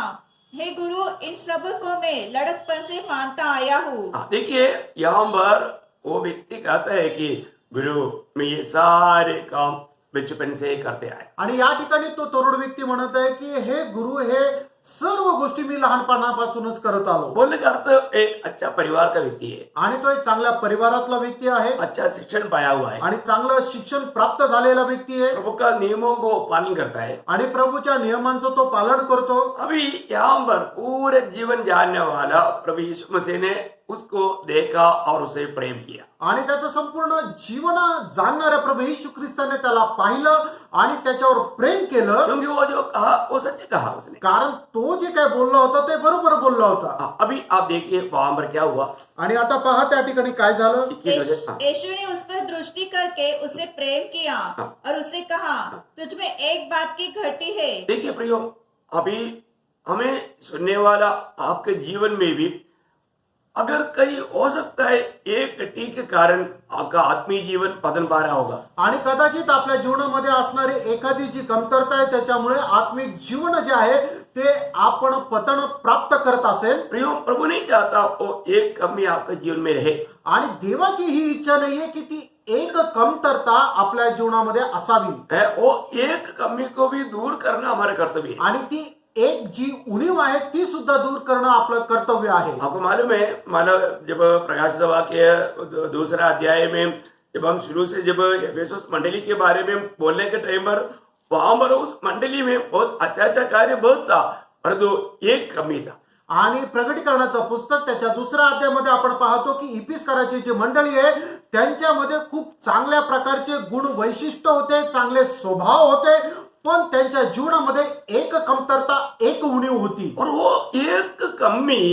हे गुरु, इन सब को मैं लड़कपन से मानता आया हूँ. देखिए यहाँ पर वो व्यक्ति कहता है कि गुरु मैं ये सारे काम बचपन से करते आया. आणि या ठिकाणी तो तरुण व्यक्ती म्हणत आहे की हे गुरु, हे सर्व गोष्टी मी लहानपणापासूनच करत आलो. बोलने का अर्थ एक अच्छा परिवार का व्यक्ती है, आणि तो एक चांगल्या परिवारातला व्यक्ती आहे. अच्छा शिक्षण पाया हुआ है, आणि चांगलं शिक्षण प्राप्त झालेला व्यक्ती आहे. प्रभु का नियमों को पालन करता है. आणि प्रभूच्या नियमांचं तो पालन करतो. अभी यहाँ पर पूरे जीवन जानने वाला प्रभु यीशु मसीह ने उसको देखा और उसे प्रेम किया. आणि त्याचं संपूर्ण जीवन जाणणाऱ्या प्रभू येशू ख्रिस्ताने त्याला पाहिलं आणि त्याच्यावर प्रेम केलं. क्योंकि वो जो कहा वो सच कहा उसने. कारण तो जे काय बोलला होता ते बरोबर बोलला होता. अभी आप देखिए वहां पर क्या हुआ. आणि आता पहा त्या ठिकाणी काय झालं. 21 वजह. यीशु ने उस पर दृष्टि करके उसे प्रेम किया और उसे कहा, तुझ में एक बात की घटी है. देखिए प्रियो, अभी हमें सुनने वाला आपके जीवन में भी अगर कहीं हो सकता है एक घटी के कारण आपका आत्मीय जीवन पतन पा रहा होगा. आणि कदाचित आपल्या जीवनामध्ये असणारी एखादी जी कमतरता आहे त्याच्यामुळे आत्मिक जीवन जे आहे ते आपण पतन प्राप्त करत असेल. प्रियो, प्रभु नहीं चाहता वो एक कमी आपके जीवन में रहे. आणि देवाची ही इच्छा नाहीये की ती एक कमतरता आपल्या जीवनामध्ये असावी. है वो एक कमी को भी दूर करना हमारा कर्तव्य है. आणि ती एक जी उणीव आहे ती सुद्धा दूर करणं आपलं कर्तव्य आहे. आपको मालूम है, मानव जब प्रकाशित वाक्य 2 अध्याय में जब हम शुरू से जब एफेसुस मंडली के बारे में बोलने के टाइम पर वहां पर उस मंडली में बहुत अच्छा कार्य बहुत था, परंतु एक कमी था. आणि प्रगटीकरणाचं पुस्तक त्याच्या दुसऱ्या अध्यायामध्ये आपण पाहतो की इपिस्कराची जी मंडळी आहे त्यांच्यामध्ये खूप चांगल्या प्रकारचे गुण वैशिष्ट्य होते, चांगले स्वभाव होते, पण त्यांच्या जीवनामध्ये एक कमतरता, एक उणीव होती. और वो एक कमी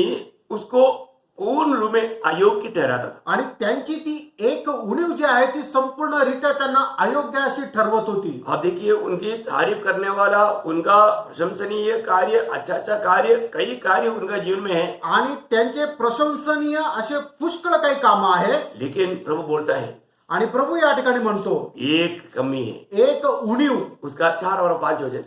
उसको पूर्ण रूप में अयोग्य ठहराता था. आणि त्यांची ती एक उणीव जी आहे ती संपूर्णरित्या त्यांना अयोग्य अशी ठरवत होती. आप देखिए उनकी तारीफ करने वाला, उनका प्रशंसनीय कार्य, अच्छा कार्य, कई कार्य उनका जीवन में है, आणि त्यांचे प्रशंसनीय असे पुष्कळ काही काम आहे. लेकिन प्रभु बोलता है आणि प्रभू या ठिकाणी म्हणतो एक कमी है. एक उणीव. उसका 4 और 5 हो जाए.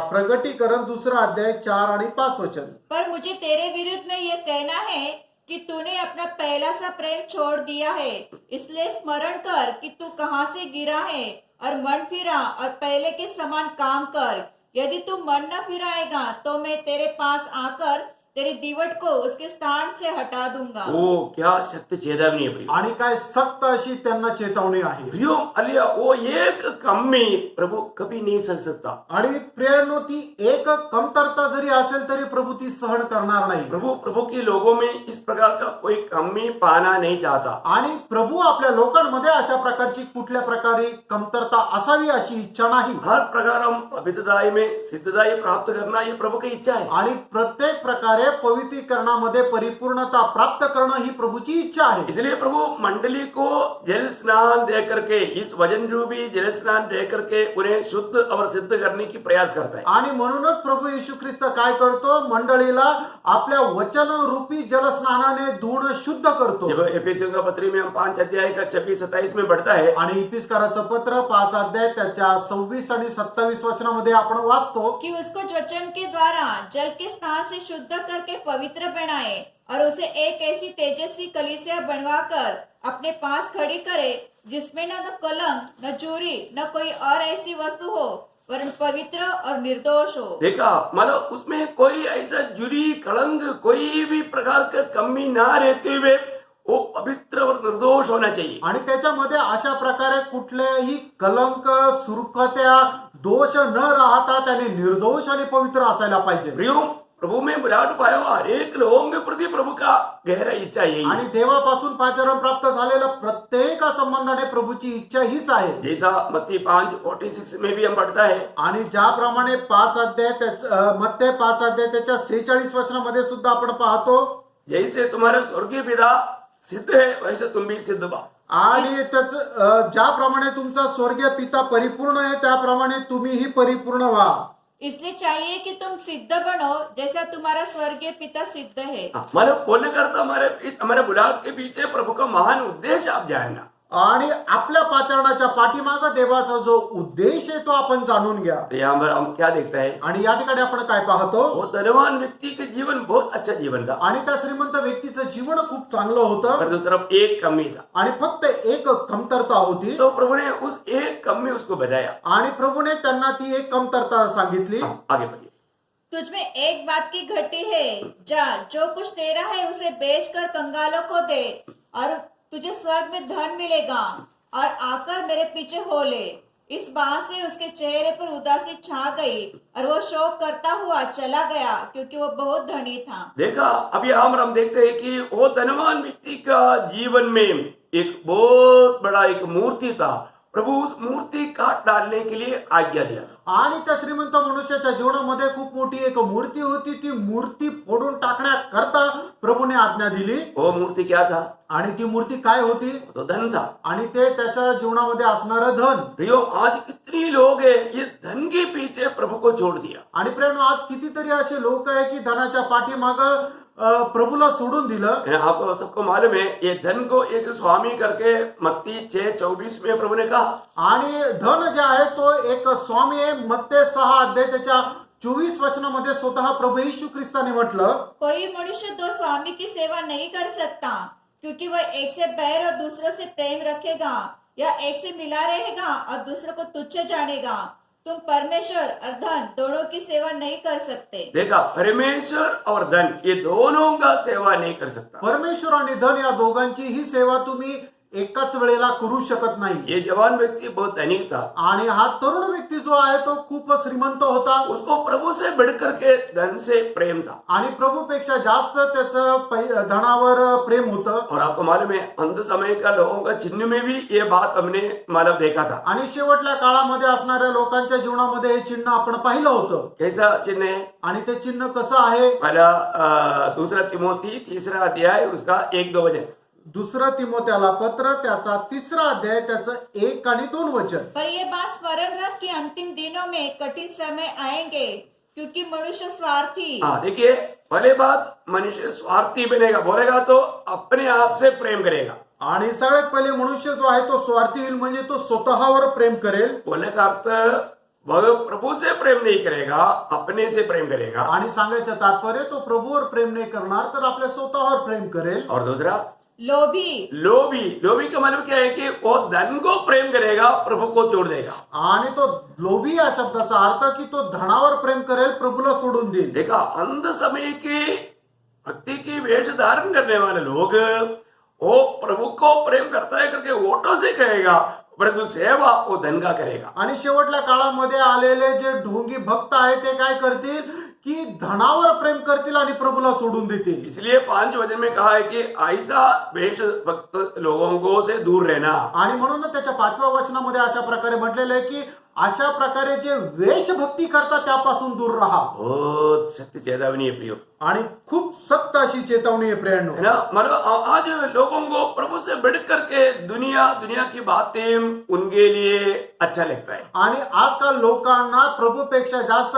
प्रगटीकरण दुसरा अध्याय 4 आणि 5 वचन. पर मुझे तेरे विरुद्ध में यह कहना है कि तूने अपना पहला सा प्रेम छोड़ दिया है. इसलिए स्मरण कर कि तू कहाँ से गिरा है और मन फिरा और पहले के समान काम कर. यदि तू मन न फिराएगा तो मैं तेरे पास आकर तेरी दीवट को उसके स्थान से हटा दूंगा. वो क्या सत्य चेतावनी है प्रिय. आणि काय सक्त अशी त्यांना चेतावणी आहे. प्रियो अलिया वो एक कमी प्रभु कभी नहीं सह सकता. आणि प्रियांनो ती एक कमतरता जरी असेल तरी प्रभू ती सहन करणार नाही. प्रभु के लोगों में इस प्रकार का कोई कमी पाना नहीं चाहता. आणि प्रभू आपल्या लोकांमध्ये अशा प्रकारची कुठल्या प्रकारे कमतरता असावी अशी इच्छा नाही. हर प्रकार हम पवित्रताई में सिद्धताई प्राप्त करना ये प्रभु की इच्छा है. आणि प्रत्येक प्रकारे पवित्रीकरणामध्ये परिपूर्णता प्राप्त करणं ही प्रभूची इच्छा आहे. इसलिए प्रभु मंडली को जल स्नान दे करके, इस वजन रूपी जल स्नान दे करके उन्हें शुद्ध और सिद्ध करने की प्रयास करता है. आणि म्हणूनच प्रभू येशू ख्रिस्त काय करतो, मंडळीला आपल्या वचन रूपी जलस्नानाने धुवून शुद्ध करतो. जब एफेसियों का पत्री में हम 5 अध्याय का 26-27 में बढ़ता है, आणि इपिस्कराचं पत्र 5 अध्याय त्याच्या 26 आणि 27 वचनामध्ये आपण वाचतो कि उसको वचन के द्वारा जल के स्नान से शुद्ध करके पवित्र बनाए और उसे एक ऐसी तेजस्वी कलीसिया बनवाकर अपने पास खड़ी करे जिसमें न कलंक, न चोरी, न कोई और ऐसी वस्तु हो, वरन पवित्र और निर्दोष हो. देखा मतलब उसमें कोई ऐसा जुरी कलंक, कोई भी प्रकार का कमी ना रहते हुए वो पवित्र और निर्दोष होना चाहिए. आणि त्याच्यामध्ये अशा प्रकारे कुठल्याही कलंक, सुरखत्या, दोष न राहता त्याने निर्दोष आणि पवित्र असायला पाहिजे. प्रियो प्रभु में विराट पाया हुआ हर एक लोगों के प्रति प्रभु का गहरा इच्छा यही आणि है. देवापासून पाचारण प्राप्त झालेल्या प्रत्येक संबंधाने प्रभूची इच्छा हीच आहे. जैसा मत्ती 5:46 में भी हम पढ़ता है, आणि ज्याप्रमाणे 5 अध्याय मत्ते 5 अध्याय त्याच्या 46 वचनामध्ये सुद्धा आपण पाहतो, जैसे तुम्हारा स्वर्गीय पिता सिद्ध है वैसे तुम भी सिद्ध बा. आणि त्याच ज्याप्रमाणे तुमचा स्वर्गीय पिता परिपूर्ण आहे त्याप्रमाणे तुम्हीही परिपूर्ण व्हा. इसलिए चाहिए कि तुम सिद्ध बनो जैसा तुम्हारा स्वर्गीय पिता सिद्ध है. मतलब बोलने का अर्थ हमारे बुलाहट के पीछे प्रभु का महान उद्देश्य आप जानना. आणि आपल्या पाचारणाच्या पाठीमागे देवाचा जो उद्देश आहे तो आपण जाणून घ्या. तो यहाँ पर हम क्या देखता है, आणि या ठिकाणी आपण काय पाहतो, वो धनवान व्यक्ति के जीवन बहुत अच्छा जीवन था, आणि त्या श्रीमंत व्यक्तीचं जीवन खूप चांगलं होतं पर दूसरा एक कमी था. आणि फक्त एक कमतरता होती. तो प्रभु ने उस एक कमी उसको बताया. आणि प्रभूने त्यांना ती एक कमतरता सांगितली. आगे बढ़िए. तुझमें एक बात की घटी है, जा जो कुछ तेरा है उसे बेचकर कंगालों को दे और तुझे स्वर्ग में धन मिलेगा और आकर मेरे पीछे हो ले. इस बात से उसके चेहरे पर उदासी छा गई और वो शोक करता हुआ चला गया क्योंकि वो बहुत धनी था. देखा अभी हम देखते हैं कि वो धनवान व्यक्ति का जीवन में एक बहुत बड़ा एक मूर्ति था. प्रभु उस मूर्ति काट डालने के लिए आज्ञा दिया था. आणि त्या श्रीमंत मनुष्याच्या जीवनामध्ये खूप मोठी एक मूर्ती होती. ती मूर्ती फोडून टाकण्याकरता प्रभूने आज्ञा दिली. वो मूर्ति क्या था? आणि ती मूर्ती काय होती? तो धन था. आणि ते त्याच्या जीवनामध्ये असणारं धन. प्रियो आज कितनी लोग हैं ये धन के पीछे प्रभु को छोड़ दिया. आणि प्रेम आज कितीतरी असे लोक आहे की धनाच्या पाठीमागं प्रभूला सोडून दिलं. आपको सबको मालूम है ये धन को एक स्वामी करके मत्ती 6:24 में प्रभु ने कहा. आणि धन जे आहे तो एक स्वामी आहे. मत्ते 6 अध्याय त्याच्या 24 वचनामध्ये स्वतः प्रभू येशू ख्रिस्ताने म्हटलं, कोई मनुष्य दो स्वामी की सेवा नहीं कर सकता क्योंकि वह एक से बैर और दूसरों से प्रेम रखेगा या एक से मिला रहेगा और दूसरों को तुच्छ जानेगा. तुम परमेश्वर और धन दोनों की सेवा नहीं कर सकते. देखा परमेश्वर और धन ये दोनों का सेवा नहीं कर सकता. परमेश्वर आणि धन या दोघांची ही सेवा तुम्ही एकाच वेळेला करू शकत नाही. ये जवान व्यक्ति बहुत धनिक था, आणि हा तरुण व्यक्ती जो आहे तो खूप श्रीमंत होता उसको प्रभु से बढ़कर के धन से प्रेम था. आणि प्रभूपेक्षा जास्त त्याचं धनावर प्रेम होतं. और आपको मालूम है अंत समय का लोगों का चिन्ह में भी ये बात हमने मालूम देखा था. आणि शेवटल्या काळामध्ये असणाऱ्या लोकांच्या जीवनामध्ये हे चिन्ह आपण पाहिलं होतं. कैसा चिन्ह है? आणि ते चिन्ह कसं आहे? पहला दूसरा तिमोथी 3 अध्याय उसका 1-2 वचन. दुसरं तिमोथ्याला पत्र त्याचा 3 अध्याय त्याचं 1 आणि 2 वचन. पर ये बात स्मरण रख कि अंतिम दिनों में कठिन समय आएंगे, क्योंकि मनुष्य स्वार्थी हाँ देखिए, पहले बात मनुष्य स्वार्थी बनेगा, बोलेगा तो अपने आप से प्रेम करेगा. आणि सगळ्यात पहिले मनुष्य जो आहे तो स्वार्थी होईल, म्हणजे तो स्वतःवर प्रेम करेल. बोलने का अर्थ वह प्रभु से प्रेम नहीं करेगा, अपने से प्रेम करेगा. आणि सांगायचं तात्पर्य तो प्रभूवर प्रेम नाही करणार तर आपल्या स्वतःवर प्रेम करेल. और दूसरा लोभी लोभी का मतलब क्या है कि वो धन को प्रेम करेगा, प्रभु को छोड़ देगा. आणि तो लोभी या शब्दाचा अर्थ की तो धनावर प्रेम करेल, प्रभूला सोडून देईल. देखा, अंत समय की भक्ति की वेश धारण करने वाले लोग वो प्रभु को प्रेम करता है करके ओटो से कहेगा, परंतु सेवा वो धन का करेगा. आणि शेवटल्या काळामध्ये आलेले जे ढोंगी भक्त आहेत ते काय करतील की धनावर प्रेम करतील आणि प्रभूला सोडून देतील. इसलिए 5 वचन में कहा है कि ऐसा वेश भक्त लोगों को से दूर रहना. आणि म्हणून त्याच्या 5व्या वचनामध्ये अशा प्रकारे म्हटलेलं आहे की अशा प्रकारे जे वेशभक्ती करतात त्यापासून दूर राहा. बहुत सत्य चेतावनी है प्रियो. आणि खूप सक्त अशी चेतावणी आहे प्रियांनो. है ना, मतलब आज लोगों को प्रभु से बढ़ करके दुनिया की बातें उनके लिए अच्छा लगता है. आणि आजकाल लोकांना प्रभूपेक्षा जास्त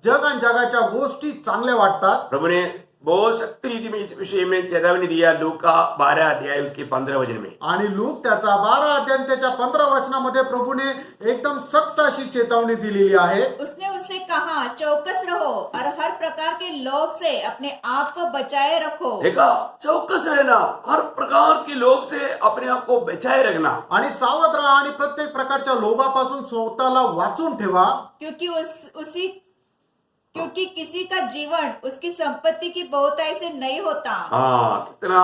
जग आणि जगाच्या गोष्टी चांगल्या वाटतात. प्रभु ने बहुत सख्त रीति में इस विषय में चेतावनी दिया. लूका 12 अध्याय उसके 15 वचन में. आणि लूक त्याचा 12 अध्याय त्याच्या 15 वचनामध्ये प्रभूने एकदम सक्त अशी चेतावणी दिलेली आहे. उसने उससे कहा, चौकस रहो और हर प्रकार के लोभ से अपने आप को बचाए रखो. देखा, चौकस रहना, हर प्रकार की लोभ से अपने आप को बचाए रखना. आणि सावध राहा आणि प्रत्येक प्रकारच्या लोभापासून स्वतःला वाचून ठेवा. क्योंकि किसी का जीवन उसकी संपत्ति की बहुताई से नहीं होता. हाँ, कितना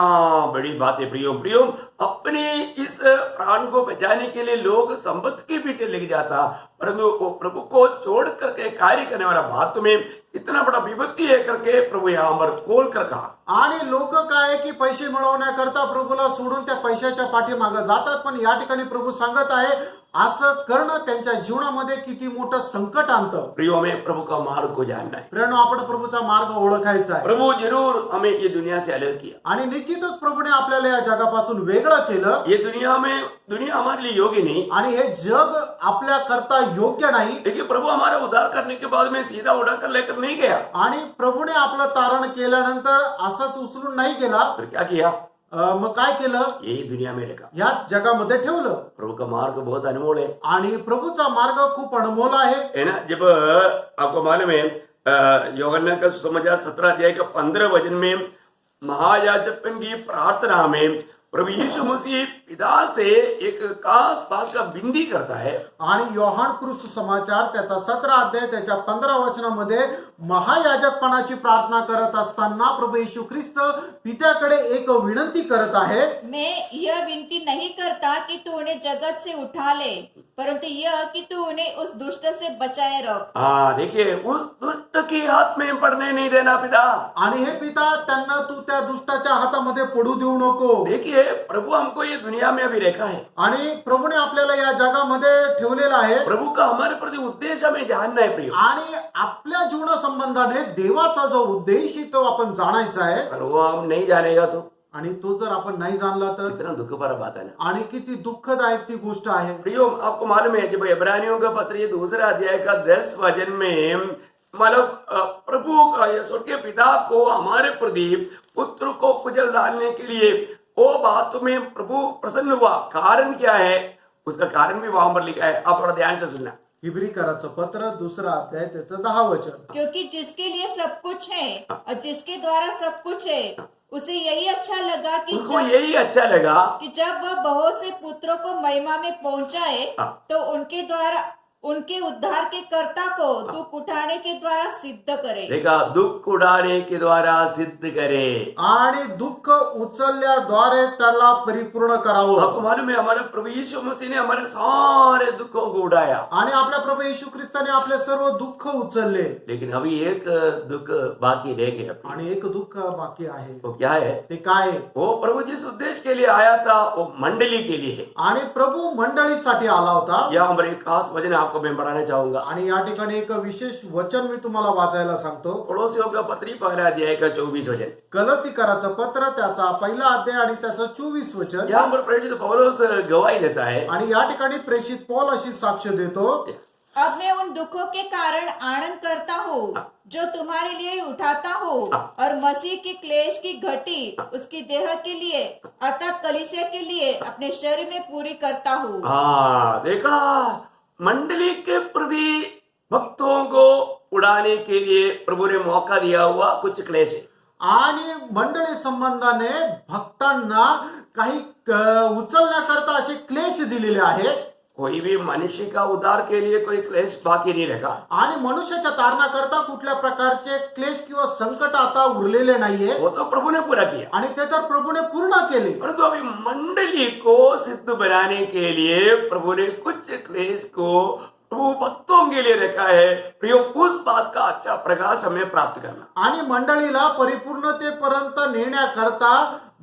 बड़ी बात है प्रियो. अपने इस प्राण को बचाने के लिए लोग संपत्ति के पीछे लेके जाता, परंतु वो प्रभु को छोड़ करके कार्य करने वाला बात तुम्हें इतना बड़ा विभक्ति है करके प्रभु यहाँ पर खोल कर कहा. आणि लोक काय की पैसे मिळवण्याकरता प्रभूला सोडून त्या पैशाच्या पाठीमागे जातात. पण या ठिकाणी प्रभू सांगत आहे असं करणं त्यांच्या जीवनामध्ये किती मोठं संकट आणतं. प्रियो, हमें प्रभु का मार्ग को जानना है. प्रियांनो, आपण प्रभूचा मार्ग ओळखायचा आहे. प्रभु जरूर हमें ये दुनिया से अलग किया. आणि निश्चितच प्रभूने आपल्याला या जगापासून वेगळं केलं. ये दुनिया हमारे लिए योग्य नहीं. आणि हे जग आपल्या करता योग्य नाही. देखिए, प्रभु हमारा उद्धार करने के बाद में सीधा उठाकर लेकर नहीं गया. आणि प्रभूने आपलं तारण केल्यानंतर असंच उचलून नाही गेला. फिर क्या किया? मग काय केलं? ये दुनिया में रखा. या जगामध्ये ठेवलं. प्रभु का मार्ग बहुत अनमोल है. आणि प्रभूचा मार्ग खूप अनमोल आहे. है ना. जब आपको मालूम है यूहन्ना का सुसमाचार 17 अध्याय का 15 वचन में महायाजकन की प्रार्थना में प्रभु यीशु मसीह पिता से एक खास बात का विनती करता है. आणि योहान कृष्ण समाचार त्याचा 17 अध्याय त्याच्या 15 वचनामध्ये महायाजकपणाची प्रार्थना करत असताना प्रभू येशू ख्रिस्त पित्याकडे एक विनंती करत आहे. मैं यह विनती नहीं करता कि तू उन्हें जगत से उठा ले, परंतु यह कि तू उन्हें उस दुष्ट से बचाए रख. हाँ, देखिए, उस दुष्ट की हाथ में पड़ने नहीं देना पिता. आणि हे पिता त्यांना तू त्या दुष्टाच्या हातामध्ये पडू देऊ नको. देखिए, प्रभु हमको ये दुनिया में अभी रखा है. आणि प्रभूने आपल्याला या जगामध्ये ठेवलेला आहे. प्रभु का हमारे प्रति उद्देश्य हमें जानना है प्रियो. आणि आपल्या जीवना संबंधाने देवाचा जो उद्देश आहे तो आपण जाणायचा आहे. और वो हम नहीं जानेगा तो आणि तो जर आपण नाही जाणला तर कितना दुख भरा बात है ना. आणि किती दुःखदायक ती गोष्ट आहे. प्रियो, आपको मालूम है जब इब्रानियों का पत्र ये 2 अध्याय का 10 वचन में मतलब प्रभु का स्वर्गीय पिता को हमारे प्रति पुत्र को कुचल डालने के लिए वो बात में प्रभु प्रसन्न हुआ. कारण क्या है? उसका कारण भी वहां पर लिखा है. आप थोड़ा ध्यान से सुनना. इब्रिकराचं पत्र 2 अध्याय त्याचं 10 वचन. क्योंकि जिसके लिए सब कुछ है और जिसके द्वारा सब कुछ है, उसे यही अच्छा लगा कि उसको यही अच्छा लगा जब वह बहुत से पुत्रों को महिमा में पहुंचाए, तो उनके द्वारा उनके उद्धार के कर्ता को दुख उठाने के द्वारा सिद्ध करे। देखा, दुख उड़ाने के द्वारा सिद्ध करे। आणि दुःख उचलल्याद्वारे त्याला परिपूर्ण करावं. आपको मालूम है हमारे प्रभु यीशु मसीह ने हमारे सारे दुखों को उड़ाया, आणि आपल्या प्रभू येशू ख्रिस्ताने आपले सर्व दुःख उचलले. लेकिन अभी एक दुख बाकी रह गया। आणि एक दुःख बाकी आहे. वो क्या है? ते काय आहे? वो प्रभु जिस उद्देश्य के लिए आया था वो मंडली के लिए है। आणि प्रभू मंडळीसाठी आला होता. यहाँ पर एक खास वचन आपको मैं पढ़ाना चाहूंगा। आणि या ठिकाणी एक विशेष वचन मी तुम्हाला वाचायला सांगतो. कोलोसियों का पत्री 11 अध्याय का 24 वचन। कलसीकराचं पत्र त्याचा पहिला अध्याय आणि त्याचं 24 वचन. यहाँ पर प्रेरित पौलुस गवाही देता है। आणि या ठिकाणी प्रेषित पौल अशी साक्ष देतो. अब मैं उन दुखों के कारण आनंद करता हूँ जो तुम्हारे लिए उठाता हूँ, और मसीह के क्लेश की घटी उसकी देह के लिए अर्थात कलीसिया के लिए अपने शरीर में पूरी करता हूँ। हाँ, देखा, मंडली के प्रति भक्तों को उड़ाने के लिए प्रभु ने मौका दिया हुआ कुछ क्लेश है। आणि मंडळी संबंधाने भक्तांना काही उचलण्याकरता असे क्लेश दिलेले आहेत. कोई भी मनुष्य का उद्धार के लिए कोई क्लेश बाकी नहीं रखा। आणि मनुष्याच्या तारणाकरता कुठल्या प्रकारचे क्लेश किंवा संकट आता उरलेले नाहीये. वो तो प्रभु ने पूरा किया, आणि ते तर प्रभूने पूर्ण केले. परंतु अभी मंडली को सिद्ध बनाने के लिए प्रभु ने कुछ क्लेश को प्रभु भक्तों के लिए रखा है। प्रियो, उस बात का अच्छा प्रकाश हमें प्राप्त करना। आणि मंडळीला परिपूर्णतेपर्यंत नेण्याकरता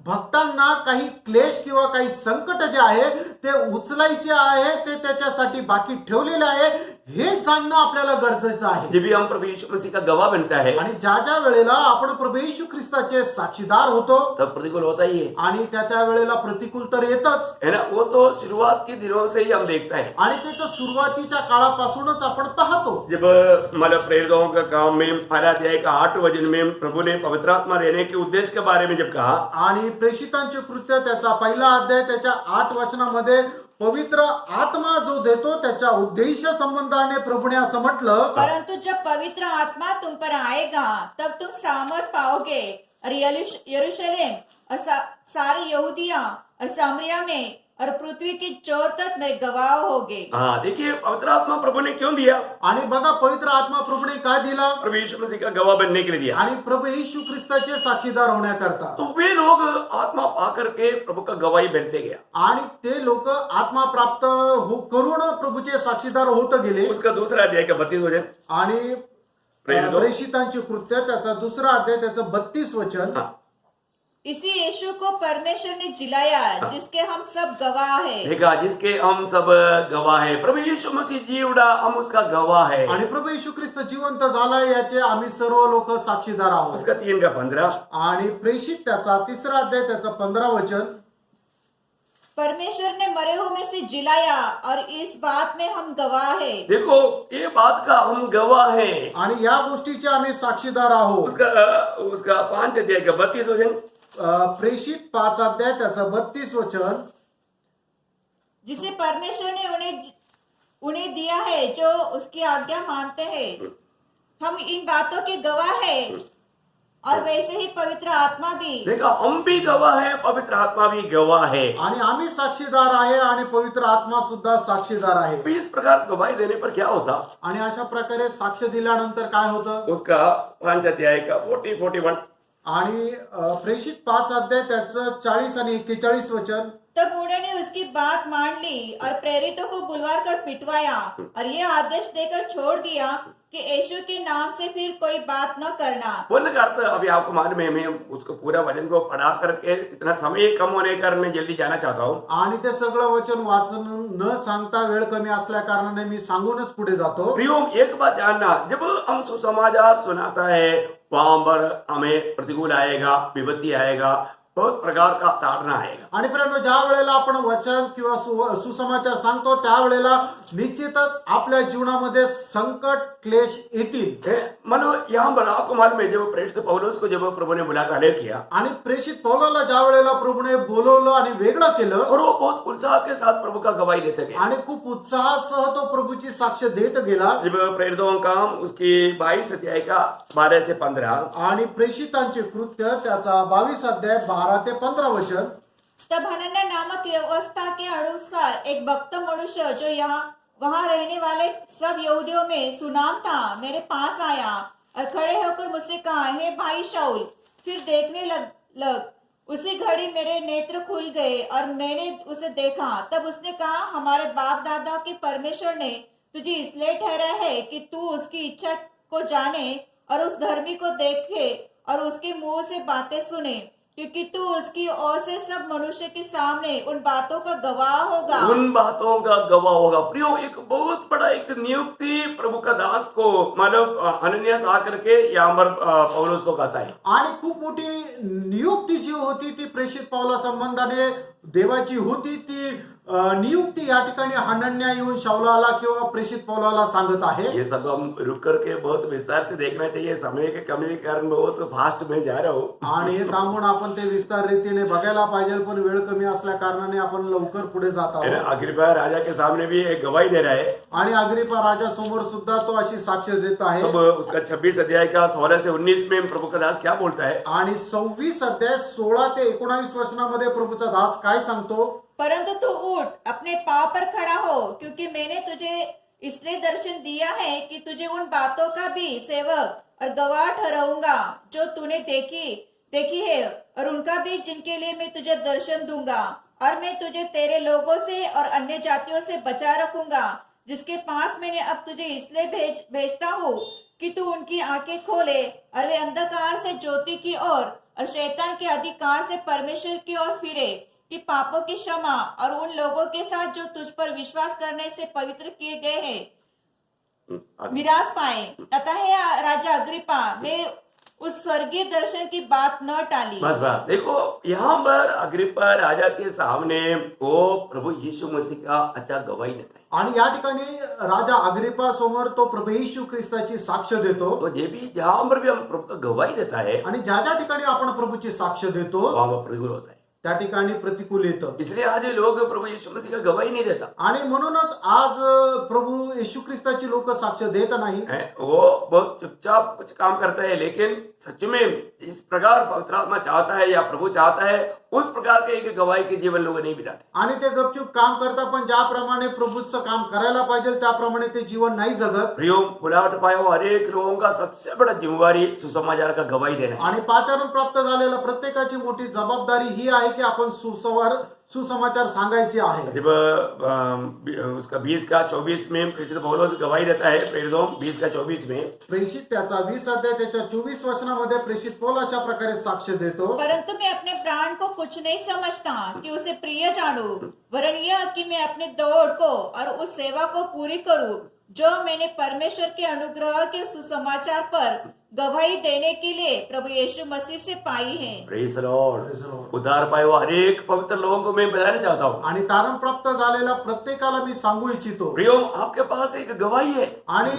भक्तांना काही क्लेश किंवा काही संकट जे आहे ते उचलायचे आहे, ते त्याच्यासाठी बाकी ठेवलेले आहे, हे जाणणं आपल्याला गरजेचं आहे. जब भी हम प्रभु यीशु मसीह का गवाह बनता है आणि ज्या ज्या वेळेला आपण प्रभू येशू ख्रिस्ताचे साक्षीदार होतो, तब प्रतिकूल होता ही है, आणि त्या वेळेला प्रतिकूल तर येतच. है ना। वो तो शुरुआत के दिनों से ही हम देखता है। आणि ते तर सुरुवातीच्या काळापासूनच आपण पाहतो. जब मतलब प्रेरितों का काम में पहला अध्याय का 8 वचन में प्रभु ने पवित्र आत्मा देने के उद्देश्य के बारे में जब कहा, आणि प्रेषितांचे कृत्य त्याचा पहिला अध्याय त्याच्या 8 वचनामध्ये पवित्र आत्मा जो देतो त्याच्या उद्देश संबंधाने प्रभूने असं म्हटलं, परंतु जब पवित्र आत्मा तुम पर आएगा तब तुम सामर्थ पाओगे, और यरूशलेम और सारी यहूदिया और सामरिया में और पृथ्वी की चोर तक मेरे गवाह होगे। हाँ, देखिए पवित्र आत्मा प्रभु ने क्यों दिया? आणि बघा पवित्र आत्मा प्रभूने काय दिला? प्रभु यीशु मसीह का गवाह बनने के लिए दिया। आणि प्रभू येशू ख्रिस्ताचे साक्षीदार होण्याकरता. तो वे लोग आत्मा पा करके प्रभु का गवाही बनते गया। आणि ते लोक आत्मा प्राप्त करून प्रभूचे साक्षीदार होत गेले. उसका दूसरा अध्याय का 32 वचन। आणि प्रेषितांचे कृत्य त्याचा दुसरा अध्याय त्याचं 32 वचन. हाँ, इसी यीशु को परमेश्वर ने जिलाया जिसके हम सब गवाह है। देखा, जिसके हम सब गवाह है। प्रभु यीशु मसीह जी उड़ा, हम उसका गवाह है। आणि प्रभू येशू ख्रिस्त जिवंत झालाय याचे आम्ही सर्व लोक साक्षीदार आहोत. उसका 3 का 15। आणि प्रेषित त्याचा तिसरा अध्याय त्याचं 15 वचन. परमेश्वर ने मरे हुए में से जिलाया और इस बात में हम गवाह है। देखो, ये बात का हम गवाह है। आणि या गोष्टीचे आम्ही साक्षीदार आहोत. उसका 5 अध्याय का 32 वचन। प्रेषित 5 अध्याय त्याचं 32 वचन. जिसे परमेश्वर ने उन्हें दिया है जो उसकी आज्ञा मानते हैं। हम इन बातों के गवाह है, और वैसे ही पवित्र आत्मा भी। देखा, हम भी गवाह है, पवित्र आत्मा भी गवाह है। आणि आम्ही साक्षीदार आहे आणि पवित्र आत्मा सुद्धा साक्षीदार आहे. इस प्रकार गवाही देने पर क्या होता? आणि अशा प्रकारे साक्ष दिल्यानंतर काय होतं? उसका 5 अध्याय का 40-41। आणि प्रेषित 5 अध्याय त्याचं 40 आणि 41 वचन. तब उन्होंने उसकी बात मान ली और प्रेरितों को बुलवा कर पिटवाया, और ये आदेश देकर छोड़ दिया कि यीशु के नाम से फिर कोई बात न करना। बोलने का अर्थ, अभी आपको मालूम है, मैं उसको पूरा वचन को पढ़ा करके इतना समय कम होने के कारण मैं जल्दी जाना चाहता हूँ। आणि ते सगळं वचन वाचून न सांगता वेळ कमी असल्या कारणाने मी सांगूनच पुढे जातो. प्रियो, एक बात जानना, जब हम सुसमाचार सुनाता है वहां पर हमें प्रतिकूल आएगा, विपत्ति आएगा, बहुत प्रकार का ताड़ना आएगा. आणि प्रियांनो, ज्या वेळेला आपण वचन किंवा सुसमाचार सांगतो त्यावेळेला निश्चितच आपल्या जीवनामध्ये संकट क्लेश येतील. मतलब यहाँ पर आपको मालूम है, जब प्रेषित पौलुस को जब प्रभु ने बुलाकर अलग किया, आणि प्रेषित पौलाला ज्या वेळेला प्रभूने बोलवलं आणि वेगळं केलं, और वो बहुत उत्साह के साथ प्रभु का गवाही देते गए. आणि खूप उत्साहासह तो प्रभूची साक्ष देत गेला. जब प्रेरितों का काम उसकी 22 अध्याय का 12 से 15, आणि प्रेषितांचे कृत्य त्याचा 22 अध्याय 12 ते 15 वचन. तब हनन्याह नामक व्यवस्था के अनुसार एक भक्त मनुष्य जो यहाँ वहां रहने वाले सब यहूदियों में सुनाम था मेरे पास आया और खड़े होकर मुझसे कहा, हे भाई शाऊल, फिर देखने लग। उसी घड़ी मेरे नेत्र खुल गए और मैंने उसे देखा। तब उसने कहा, हमारे बाप दादा के परमेश्वर ने तुझे इसलिए ठहरा है कि तू उसकी इच्छा को जाने और उस धर्मी को देखे और उसके मुंह से बातें सुने, क्योंकि तू उसकी ओर से सब मनुष्य के सामने उन बातों का गवाह होगा। उन बातों का गवाह होगा। प्रियो, एक बहुत बड़ा एक नियुक्ति प्रभु का दास को मतलब अनन्यास आकर के यहाँ पर पौलुस को कहता है। आणि खूप मोठी नियुक्ती जी होती ती प्रेषित पावला संबंधाने देवाची होती ती नियुक्ती या ठिकाणी हनन्या येऊन शाऊलाला किंवा प्रेषित पावलाला सांगत आहे। ये सब हम रुक करके बहुत विस्तार से देखना चाहिए। समय के कमी के कारण बहुत फास्ट में जा रहा हूँ आणि हे थांबून आपण ते विस्तार रीतीने बघायला पाहिजे, पण वेळ कमी असल्या कारणाने आपण लवकर पुढे जात आहोत। अग्रिप्पा राजा के सामने भी एक गवाही दे रहा है। आणि अग्रिप्पा राजा समोर सुद्धा तो अशी साक्ष देत आहे। तब उसका 26 अध्याय का 16 से 19 में प्रभु का दास क्या बोलता है? आणि 26 अध्याय 16 ते 19 वचनामध्ये प्रभूचा दास काय सांगतो? परंतु तू उठ, अपने पांव पर खड़ा हो, क्योंकि मैंने तुझे इसलिए दर्शन दिया है कि तुझे उन बातों का भी सेवक और गवाह ठहराऊंगा जो तूने देखी है, और उनका भी जिनके लिए मैं तुझे दर्शन दूंगा। और मैं तुझे तेरे लोगों से और अन्य जातियों से बचा रखूंगा, जिसके पास मैंने अब तुझे इसलिए भेजता हूँ कि तू उनकी आंखें खोले और वे अंधकार से ज्योति की ओर और शैतान के अधिकार से परमेश्वर की ओर फिरे, कि पापों की क्षमा और उन लोगों के साथ जो तुझ पर विश्वास करने से पवित्र किए गए हैं मिरास पाए। अतः हे राजा अग्रिप्पा, मैं उस स्वर्गीय दर्शन की बात न टाली। बस देखो, यहाँ पर अग्रिप्पा राजा के सामने वो प्रभु यीशु मसीह का अच्छा गवाही देता है। आणि या ठिकाणी राजा अग्रिप्पा समोर तो प्रभू येशू ख्रिस्ताची साक्ष देतो। तो जे भी जहाँ पर भी हम प्रभु का गवाही देता है, आणि ज्या ज्या ठिकाणी आपण प्रभूची साक्ष देतो वहाँ पर प्रतिकूल होता है। त्या ठिकाणी प्रतिकूल येतं। इसलिए आज लोग प्रभु यीशु मसीह का गवाही नहीं देता आणि म्हणूनच आज प्रभू येशू ख्रिस्ताची लोक साक्ष देत नाही। है। वो बहुत चुपचाप कुछ काम करता है, लेकिन सच में इस प्रकार पवित्र आत्मा चाहता है या प्रभु चाहता है उस प्रकार के एक गवाही के जीवन लोग नहीं बिताते। आणि ते गपचूप काम करतात, पण ज्याप्रमाणे प्रभूचं काम करायला पाहिजे त्याप्रमाणे ते जीवन नाही जगत। प्रियो, बुलावट पाया हुआ हर एक लोगों का सबसे बड़ा जिम्मेवारी सुसमाचार का गवाही देना है। आणि पाचारण प्राप्त झालेल्या प्रत्येकाची मोठी जबाबदारी ही आहे की आपण सुसमाचार सांगायचे आहे। जब उसका 20 का 24 में प्रेरित पौलुस गवाही देता है, प्रेरितों 20 का 24 में, प्रेषित त्याचा 20 अध्याय त्याच्या 24 वचनामध्ये प्रेषित पौल अशा प्रकारे साक्ष देतो। परंतु मैं अपने प्राण को कुछ नहीं समझता कि उसे प्रिय जानूं, वरन यह कि मैं अपनी दौड़ को और उस सेवा को पूरी करूं जो मैंने परमेश्वर के अनुग्रह के सुसमाचार पर गवाही देने के लिए प्रभु यीशु मसीह से पाई है। Praise the Lord. उद्धार पाए हुआ हर एक पवित्र लोगों को मैं बताना चाहता हूँ। आणि तारण प्राप्त झालेल्या प्रत्येकाला मी सांगू इच्छितो। प्रियो, आपके पास एक गवाही है आणि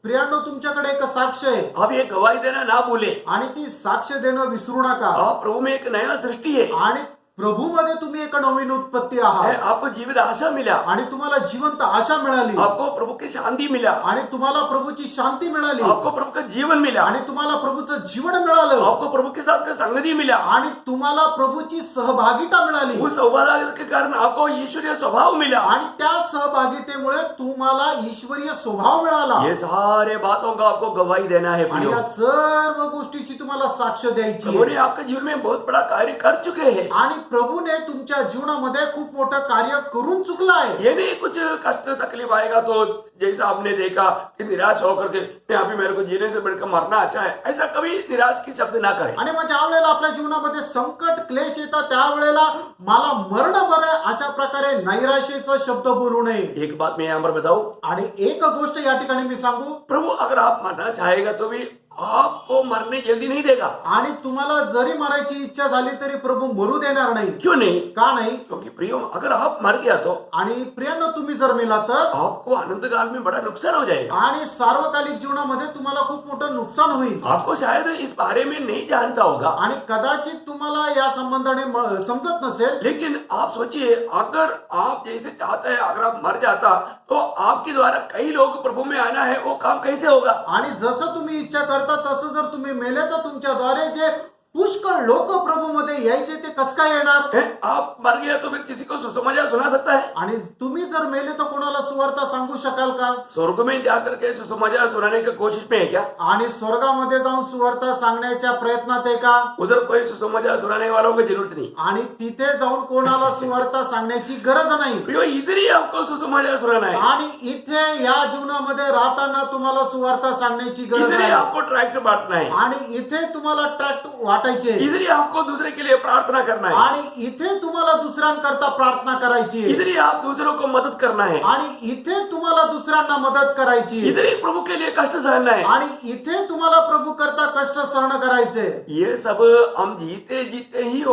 प्रियांनो, तुमच्याकडे एक साक्ष आहे। आप ये गवाही देना ना भूले। आणि ती साक्ष देणं विसरू नका। आप प्रभु में एक नया सृष्टि है। आणि प्रभूमध्ये तुम्ही एक नवीन उत्पत्ती है, आहात। आपको जीवित आशा मिला, आणि तुम्हाला जिवंत आशा मिळाली। आपको प्रभु की शांति मिला, आणि तुम्हाला प्रभूची शांती मिळाली। आपको प्रभु का जीवन मिला, आणि तुम्हाला प्रभूचं जीवन मिळालं। आपको प्रभु के साथ का संगति मिला, आणि तुम्हाला प्रभूची सहभागिता मिळाली। उस सहभागिता के कारण आपको ईश्वरीय स्वभाव मिला। आणि त्या सहभागितेमुळे तुम्हाला ईश्वरीय स्वभाव मिळाला। ये सारे बातों का आपको गवाही देना है। आणि या सर्व गोष्टीची तुम्हाला साक्ष द्यायची प्रभु आहे। ने आपके जीवन में बहुत बड़ा कार्य कर चुके हैं। आणि प्रभूने तुमच्या जीवनामध्ये खूप मोठं कार्य करून चुकलं आहे। ये नहीं कुछ कष्ट तकलीफ आएगा तो जैसा आपने देखा कि निराश होकर के अभी मेरे को जीने से बढ़कर मरना अच्छा है, ऐसा कभी निराश की शब्द ना करें। आणि मग ज्या वेळेला आपल्या जीवनामध्ये संकट क्लेश येतात त्यावेळेला मला मरण बरं आहे अशा प्रकारे नैराश्याचा शब्द बोलू नये। एक बात मैं यहाँ पर बताऊं, आणि एक गोष्ट या ठिकाणी मी सांगू, प्रभु अगर आप मरना चाहेगा तो भी आपको मरने जल्दी नहीं देगा। आणि तुम्हाला जरी मरायची इच्छा झाली तरी प्रभू मरू देणार नाही। क्यों नहीं? का नाही? क्योंकि प्रियो, अगर आप मर गया तो आणि प्रियांनो, तुम्ही जर मेला तर आपको अनंत काल में बड़ा नुकसान हो जाएगा। आणि सार्वकालिक जीवनामध्ये तुम्हाला खूप मोठं नुकसान होईल। आपको शायद इस बारे में नहीं जानता होगा, आणि कदाचित तुम्हाला या संबंधाने समजत नसेल, लेकिन आप सोचिए, अगर आप जैसे चाहते हैं, अगर आप मर जाता तो आपके द्वारा कई लोग प्रभु में आना है, वो काम कैसे होगा? आणि जसं तुम्ही इच्छा करता तसं जर तुम्ही मेले तर तुमच्याद्वारे जे पुष्कळ लोक प्रभूमध्ये यायचे ते कस काय येणार? आप मर गए तो फिर किसी को सुसमाचार सुना सकता है? आणि तुम्ही जर मेले तर कोणाला सुवार्ता सांगू शकाल का? स्वर्ग में जाकर के सुसमाचार सुनाने की कोशिश में है क्या? आणि स्वर्गामध्ये जाऊन सुवार्ता सांगण्याच्या प्रयत्नात आहे का? उधर कोई सुसमाचार सुनाने वालों की जरूरत नहीं। आणि तिथे जाऊन कोणाला सुवार्ता सांगण्याची गरज नाही। प्रियो, इधर ही आपको सुसमाचार सुनाना है। आणि इथे या जीवनामध्ये राहताना तुम्हाला सुवार्ता सांगण्याची गरज इधर ही आहे। आपको ट्रैक्ट बांटना है। आणि इथे तुम्हाला ट्रॅक्ट वाटायचे, इधर ही आपको दूसरे के लिए प्रार्थना करना है। आणि इथे तुम्हाला दुसऱ्यांकरता प्रार्थना करायची, इधर ही आप दूसरों को मदद करना है। आणि इथे तुम्हाला दुसऱ्यांना मदत करायची, इधर ही प्रभु के लिए कष्ट सहना है। आणि इथे तुम्हाला प्रभु करता कष्ट सहन करायचे। ये सब हम जीते जीते ही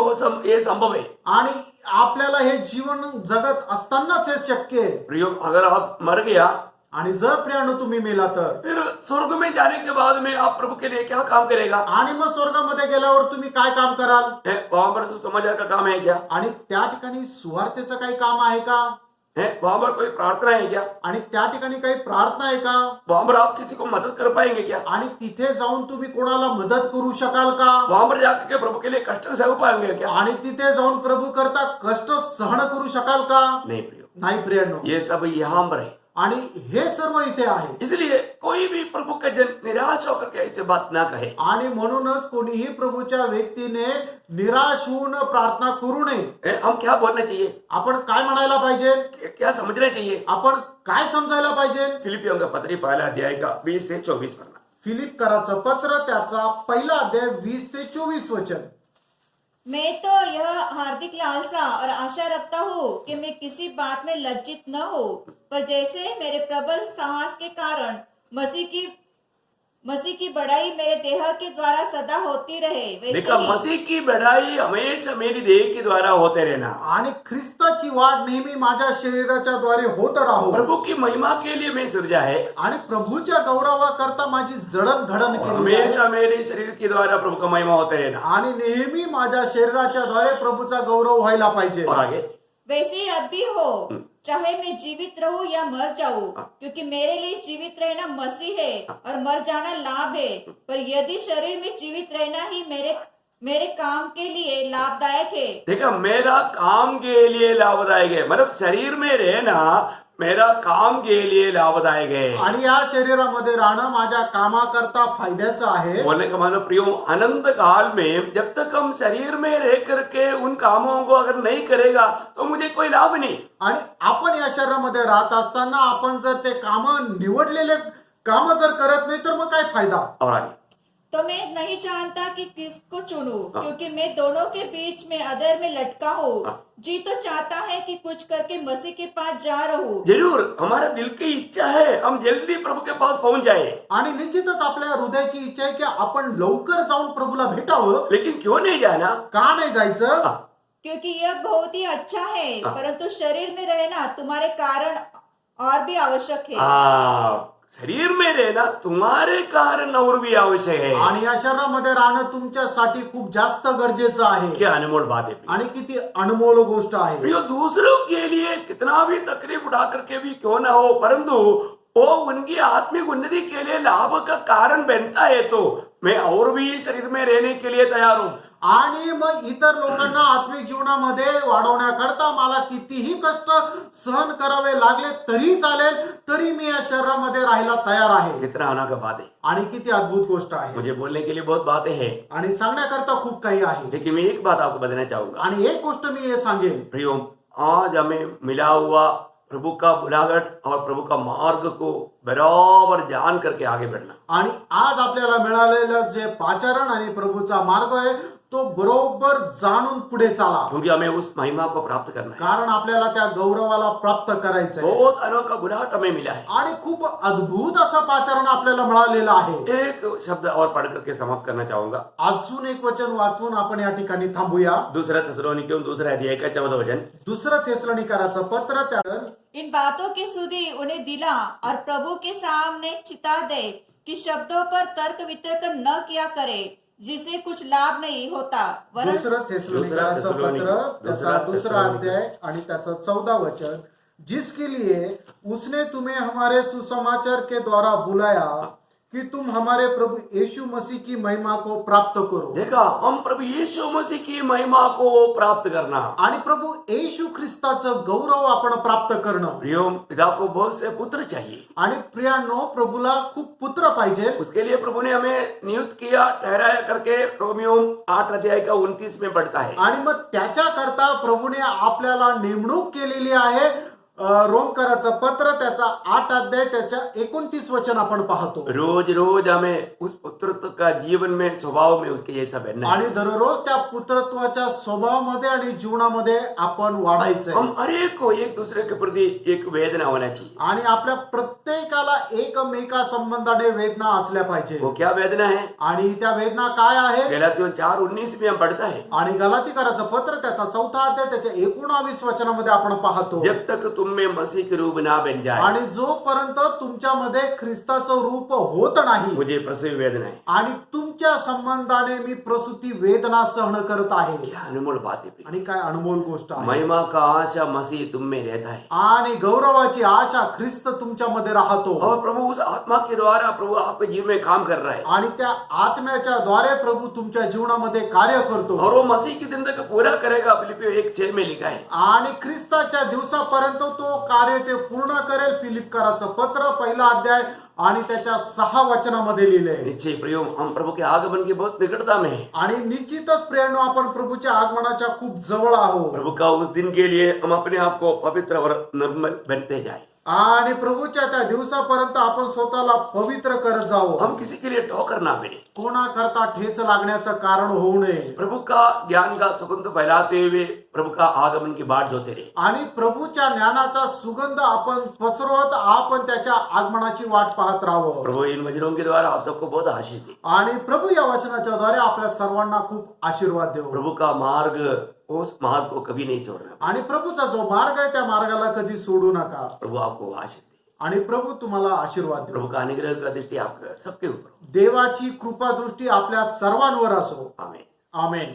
ये संभव है। आणि आपल्याला हे जीवन जगत असतानाच हे शक्य आहे। प्रियो, अगर आप मर गया आणि जर प्रियानो तुम्ही मेला तर फिर स्वर्ग में जाने के बाद में आप प्रभु के लिए क्या काम करेगा? आणि मग स्वर्गामध्ये गेल्यावर तुम्ही काय काम कराल? वहां पर सुसमाचार का काम है क्या? आणि त्या ठिकाणी सुवार्तेचं काही काम आहे का? वहां पर कोई प्रार्थना है क्या? आणि त्या ठिकाणी काही प्रार्थना आहे का? वहां पर आप किसी को मदद कर पाएंगे क्या? आणि तिथे जाऊन तुम्ही कोणाला मदत करू शकाल का? वहां पर जाकर के प्रभु के लिए कष्ट सह पाएंगे क्या? आणि तिथे जाऊन प्रभू करता कष्ट सहन करू शकाल का? नहीं प्रियो, नाही प्रियानो, ये सब यहाँ पर है। आणि हे सर्व इथे आहे। इसलिए कोई भी प्रभु का जन निराश होकर के ऐसे बात ना कहे। आणि म्हणूनच कोणीही प्रभूच्या व्यक्तीने निराश होऊन प्रार्थना करू नये। हम क्या बोलना चाहिए? आपण काय म्हणायला पाहिजे? क्या समझना चाहिए? आपण काय समजायला पाहिजे? फिलिपियों का पत्री पहला अध्याय का 20 से 24 पढ़ना। फिलिपकराचं पत्र त्याचा पहिला अध्याय 20 ते 24 वचन। मैं तो यह हार्दिक लालसा और आशा रखता हूँ कि मैं किसी बात में लज्जित न हो, पर जैसे मेरे प्रबल साहस के कारण मसीह की बढ़ाई मेरे देह के द्वारा सदा होती रहे, वैसे देखा, ही मसीह की बढ़ाई हमेशा मेरी देह के द्वारा होते रहना। आणि ख्रिस्ताची वाढ नेहमी माझ्या शरीराच्या द्वारे होत राहो। प्रभु की महिमा के लिए मैं सृजा है। आणि प्रभूच्या गौरवाकरता माझी जडणघडण केली आहे। हमेशा मेरे शरीर के द्वारा प्रभु का महिमा होते रहना। आणि नेहमी माझ्या शरीराच्या द्वारे प्रभूचा गौरव व्हायला पाहिजे। और आगे, वैसे ही अब भी हो, चाहे मैं जीवित रहूं या मर जाऊं, क्योंकि मेरे लिए जीवित रहना मसीह है और मर जाना लाभ है। पर यदि शरीर में जीवित रहना ही मेरे काम के लिए लाभदायक है, देखा, मेरा काम के लिए लाभदायक है, मतलब शरीर में रहना मेरा काम के लिए लाभदायक है। आणि या शरीरामध्ये राहणं माझ्या कामाकरता फायद्याचं आहे। बोलने का मतलब प्रियो, अनंत काल में जब तक हम शरीर में रह करके उन कामों को अगर नहीं करेगा तो मुझे कोई लाभ नहीं। आणि आपण या शरीरामध्ये राहत असताना आपण जर ते काम निवडलेले काम जर करत नाही तर मग काय फायदा? और आगे, तो मैं नहीं जानता कि किसको चुनूं, क्योंकि मैं दोनों के बीच में अधर में लटका हूँ। जी तो चाहता है कि कुछ करके मसीह के पास जा रहूं। जरूर हमारा दिल की इच्छा है हम जल्दी प्रभु के पास पहुंच जाए, आणि निश्चितच आपल्या हृदयाची इच्छा आहे की आपण लवकर जाऊन प्रभूला भेटावं। लेकिन क्यों नहीं जाना? का नाही जायचं? क्योंकि यह बहुत ही अच्छा है, परंतु शरीर में रहना तुम्हारे कारण और भी आवश्यक है। शरीर में रहना तुम्हारे कारण और भी आवश्यक है। आणि या शरीरामध्ये राहणं तुमच्यासाठी खूप जास्त गरजेचं आहे। क्या अनमोल बात है। आणि किती अनमोल गोष्ट आहे। प्रियो, दूसरों के लिए कितना भी तकलीफ उठा करके भी क्यों ना हो, परंतु वो उनकी आत्मिक उन्नति के लिए लाभ का कारण बनता है तो मैं और भी शरीर में रहने के लिए तैयार हूँ। आणि मग इतर लोकांना आत्मिक जीवनामध्ये वाढवण्याकरता मला कितीही कष्ट सहन करावे लागले तरी चालेल, तरी मी या शरीरामध्ये राहायला तयार आहे। कितना आना का बात है। आणि किती अद्भुत गोष्ट आहे। मुझे बोलने के लिए बहुत बातें हैं, आणि सांगण्याकरता खूप काही आहे। लेकिन मैं एक बात आपको बताना चाहूंगा। आणि एक गोष्ट मी हे सांगेन, प्रियो, आज हमें मिला हुआ प्रभु का बुलाहट और प्रभु का मार्ग को बराबर जान करके आगे बढ़ना। आणि आज आपल्याला मिळालेलं जे पाचारण आणि प्रभूचा मार्ग आहे तो बरोबर जाणून पुढे चाला, क्योंकि हमें उस महिमा को प्राप्त करना है। कारण आपल्याला त्या गौरवाला प्राप्त करायचं आहे। बहुत अनोखा बुलाहट हमें मिला है। आणि खूप अद्भुत असं पाचारण आपल्याला मिळालेलं आहे। एक शब्द और पढ़ करके समाप्त करना चाहूंगा। अजून एक वचन वाचून आपण या ठिकाणी थांबूया। दूसरा थिस्सलुनीकियों दूसरा अध्याय का 14 वचन। दुसरं थेसलोनिकराचं पत्र त्या इन बातों की सुधि उन्हें दिला और प्रभु के सामने चिता दे कि शब्दों पर तर्क वितर्क न किया करे, जिसे कुछ लाभ नहीं होता, वरन दुसरं थेसलोनिकराचं पत्र त्याचा दुसरा अध्याय आणि त्याचं 14 वचन, जिसके लिए उसने तुम्हें हमारे सुसमाचार के द्वारा बुलाया कि तुम हमारे प्रभु यीशु मसीह की महिमा को प्राप्त करो. देखा, हम प्रभु यीशु मसीह की महिमा को प्राप्त करना, आणि प्रभु येशू ख्रिस्ताचं गौरव आपण प्राप्त करणं. प्रियो पिता को बहुत से पुत्र चाहिए. आणि प्रियांनो, प्रभूला खूप पुत्र पाहिजे. उसके लिए प्रभु ने हमें नियुक्त किया, ठहराया करके रोमियो 8 अध्याय का 29 में पढ़ता है. आणि मग त्याच्याकरता प्रभूने आपल्याला नेमणूक केलेली आहे. रोमकराचं पत्र त्याचा 8 अध्याय त्याच्या 29 वचन आपण पाहतो. रोज रोज हमें उस पुत्रत्व का जीवन में, स्वभाव में उसके जैसा बनना है. आणि दररोज त्या पुत्रत्वाच्या स्वभावामध्ये आणि जीवनामध्ये आपण वाढायचंय. हम हर एक को एक दूसरे के प्रति एक वेदना होना चाहिए. आणि आपल्या प्रत्येकाला एकमेका संबंधाने वेदना असल्या पाहिजे. वो क्या वेदना है? आणि त्या वेदना काय आहे? गलातियों 4:19 में हम पढ़ता है, आणि गलातीकराचं पत्र त्याचा 4 अध्याय त्याच्या 19 वचनामध्ये आपण पाहतो. जब तक तुम में मसीह के रूप ना बन जाए, आणि जोपर्यंत तुमच्यामध्ये ख्रिस्ताचं रूप होत नाही मुझे प्रसव वेदना है. आणि तुमच्या संबंधाने मी प्रसूती वेदना सहन करत आहे. क्या अनमोल बात है. आणि काय अनमोल गोष्ट आहे. महिमा का आशा मसीह तुम में रहता है. आणि गौरवाची आशा ख्रिस्त तुमच्यामध्ये राहतो. और प्रभु उस आत्मा के द्वारा प्रभु आपके जीवन में काम कर रहा है. आणि त्या आत्म्याच्या द्वारे प्रभू तुमच्या जीवनामध्ये कार्य करतो. और वो मसीह की दिन तक पूरा करेगा. फिलिपियो 1:6 में लिखा है. आणि ख्रिस्ताच्या दिवसापर्यंत तो कार्य ते पूर्ण करेल. फिलिपकराचं पत्र 1 अध्याय आणि त्याच्या 6 वचनामध्ये लिहिलंय. निश्चय प्रियो, हम प्रभु के आगमन की बहुत निकटता में है. आणि निश्चितच प्रियांनो, आपण प्रभूच्या आगमनाच्या खूप जवळ आहोत. प्रभु का उस दिन के लिए हम अपने आप को पवित्र और निर्मल बनते जाए. आणि प्रभूच्या त्या दिवसापर्यंत आपण स्वतःला पवित्र करत जावं. हम किसी के लिए ठोकर ना मिले. कोणाकरता ठेच लागण्याचं कारण होऊ नये. प्रभु का ज्ञान का सुगंध फैलाते हुए प्रभु का आगमन की बाट जोते रहे. आणि प्रभूच्या ज्ञानाचा सुगंध आपण पसरवत आपण त्याच्या आगमनाची वाट पाहत राहावं. प्रभु इन वचनों के द्वारा आप सबको बहुत आशीष दे. आणि प्रभू या वचनाच्या द्वारे आपल्या सर्वांना खूप आशीर्वाद देऊ. प्रभु का मार्ग, उस मार्ग को कभी नहीं छोड़ना. आणि प्रभूचा जो मार्ग आहे त्या मार्गाला कधी सोडू नका. प्रभु आपको आशीष दे. आणि प्रभू तुम्हाला आशीर्वाद देऊ. प्रभु का अनुग्रह का दृष्टि आप सबके ऊपर हो. देवाची कृपा दृष्टी आपल्या सर्वांवर असो. आमेन. आमेन.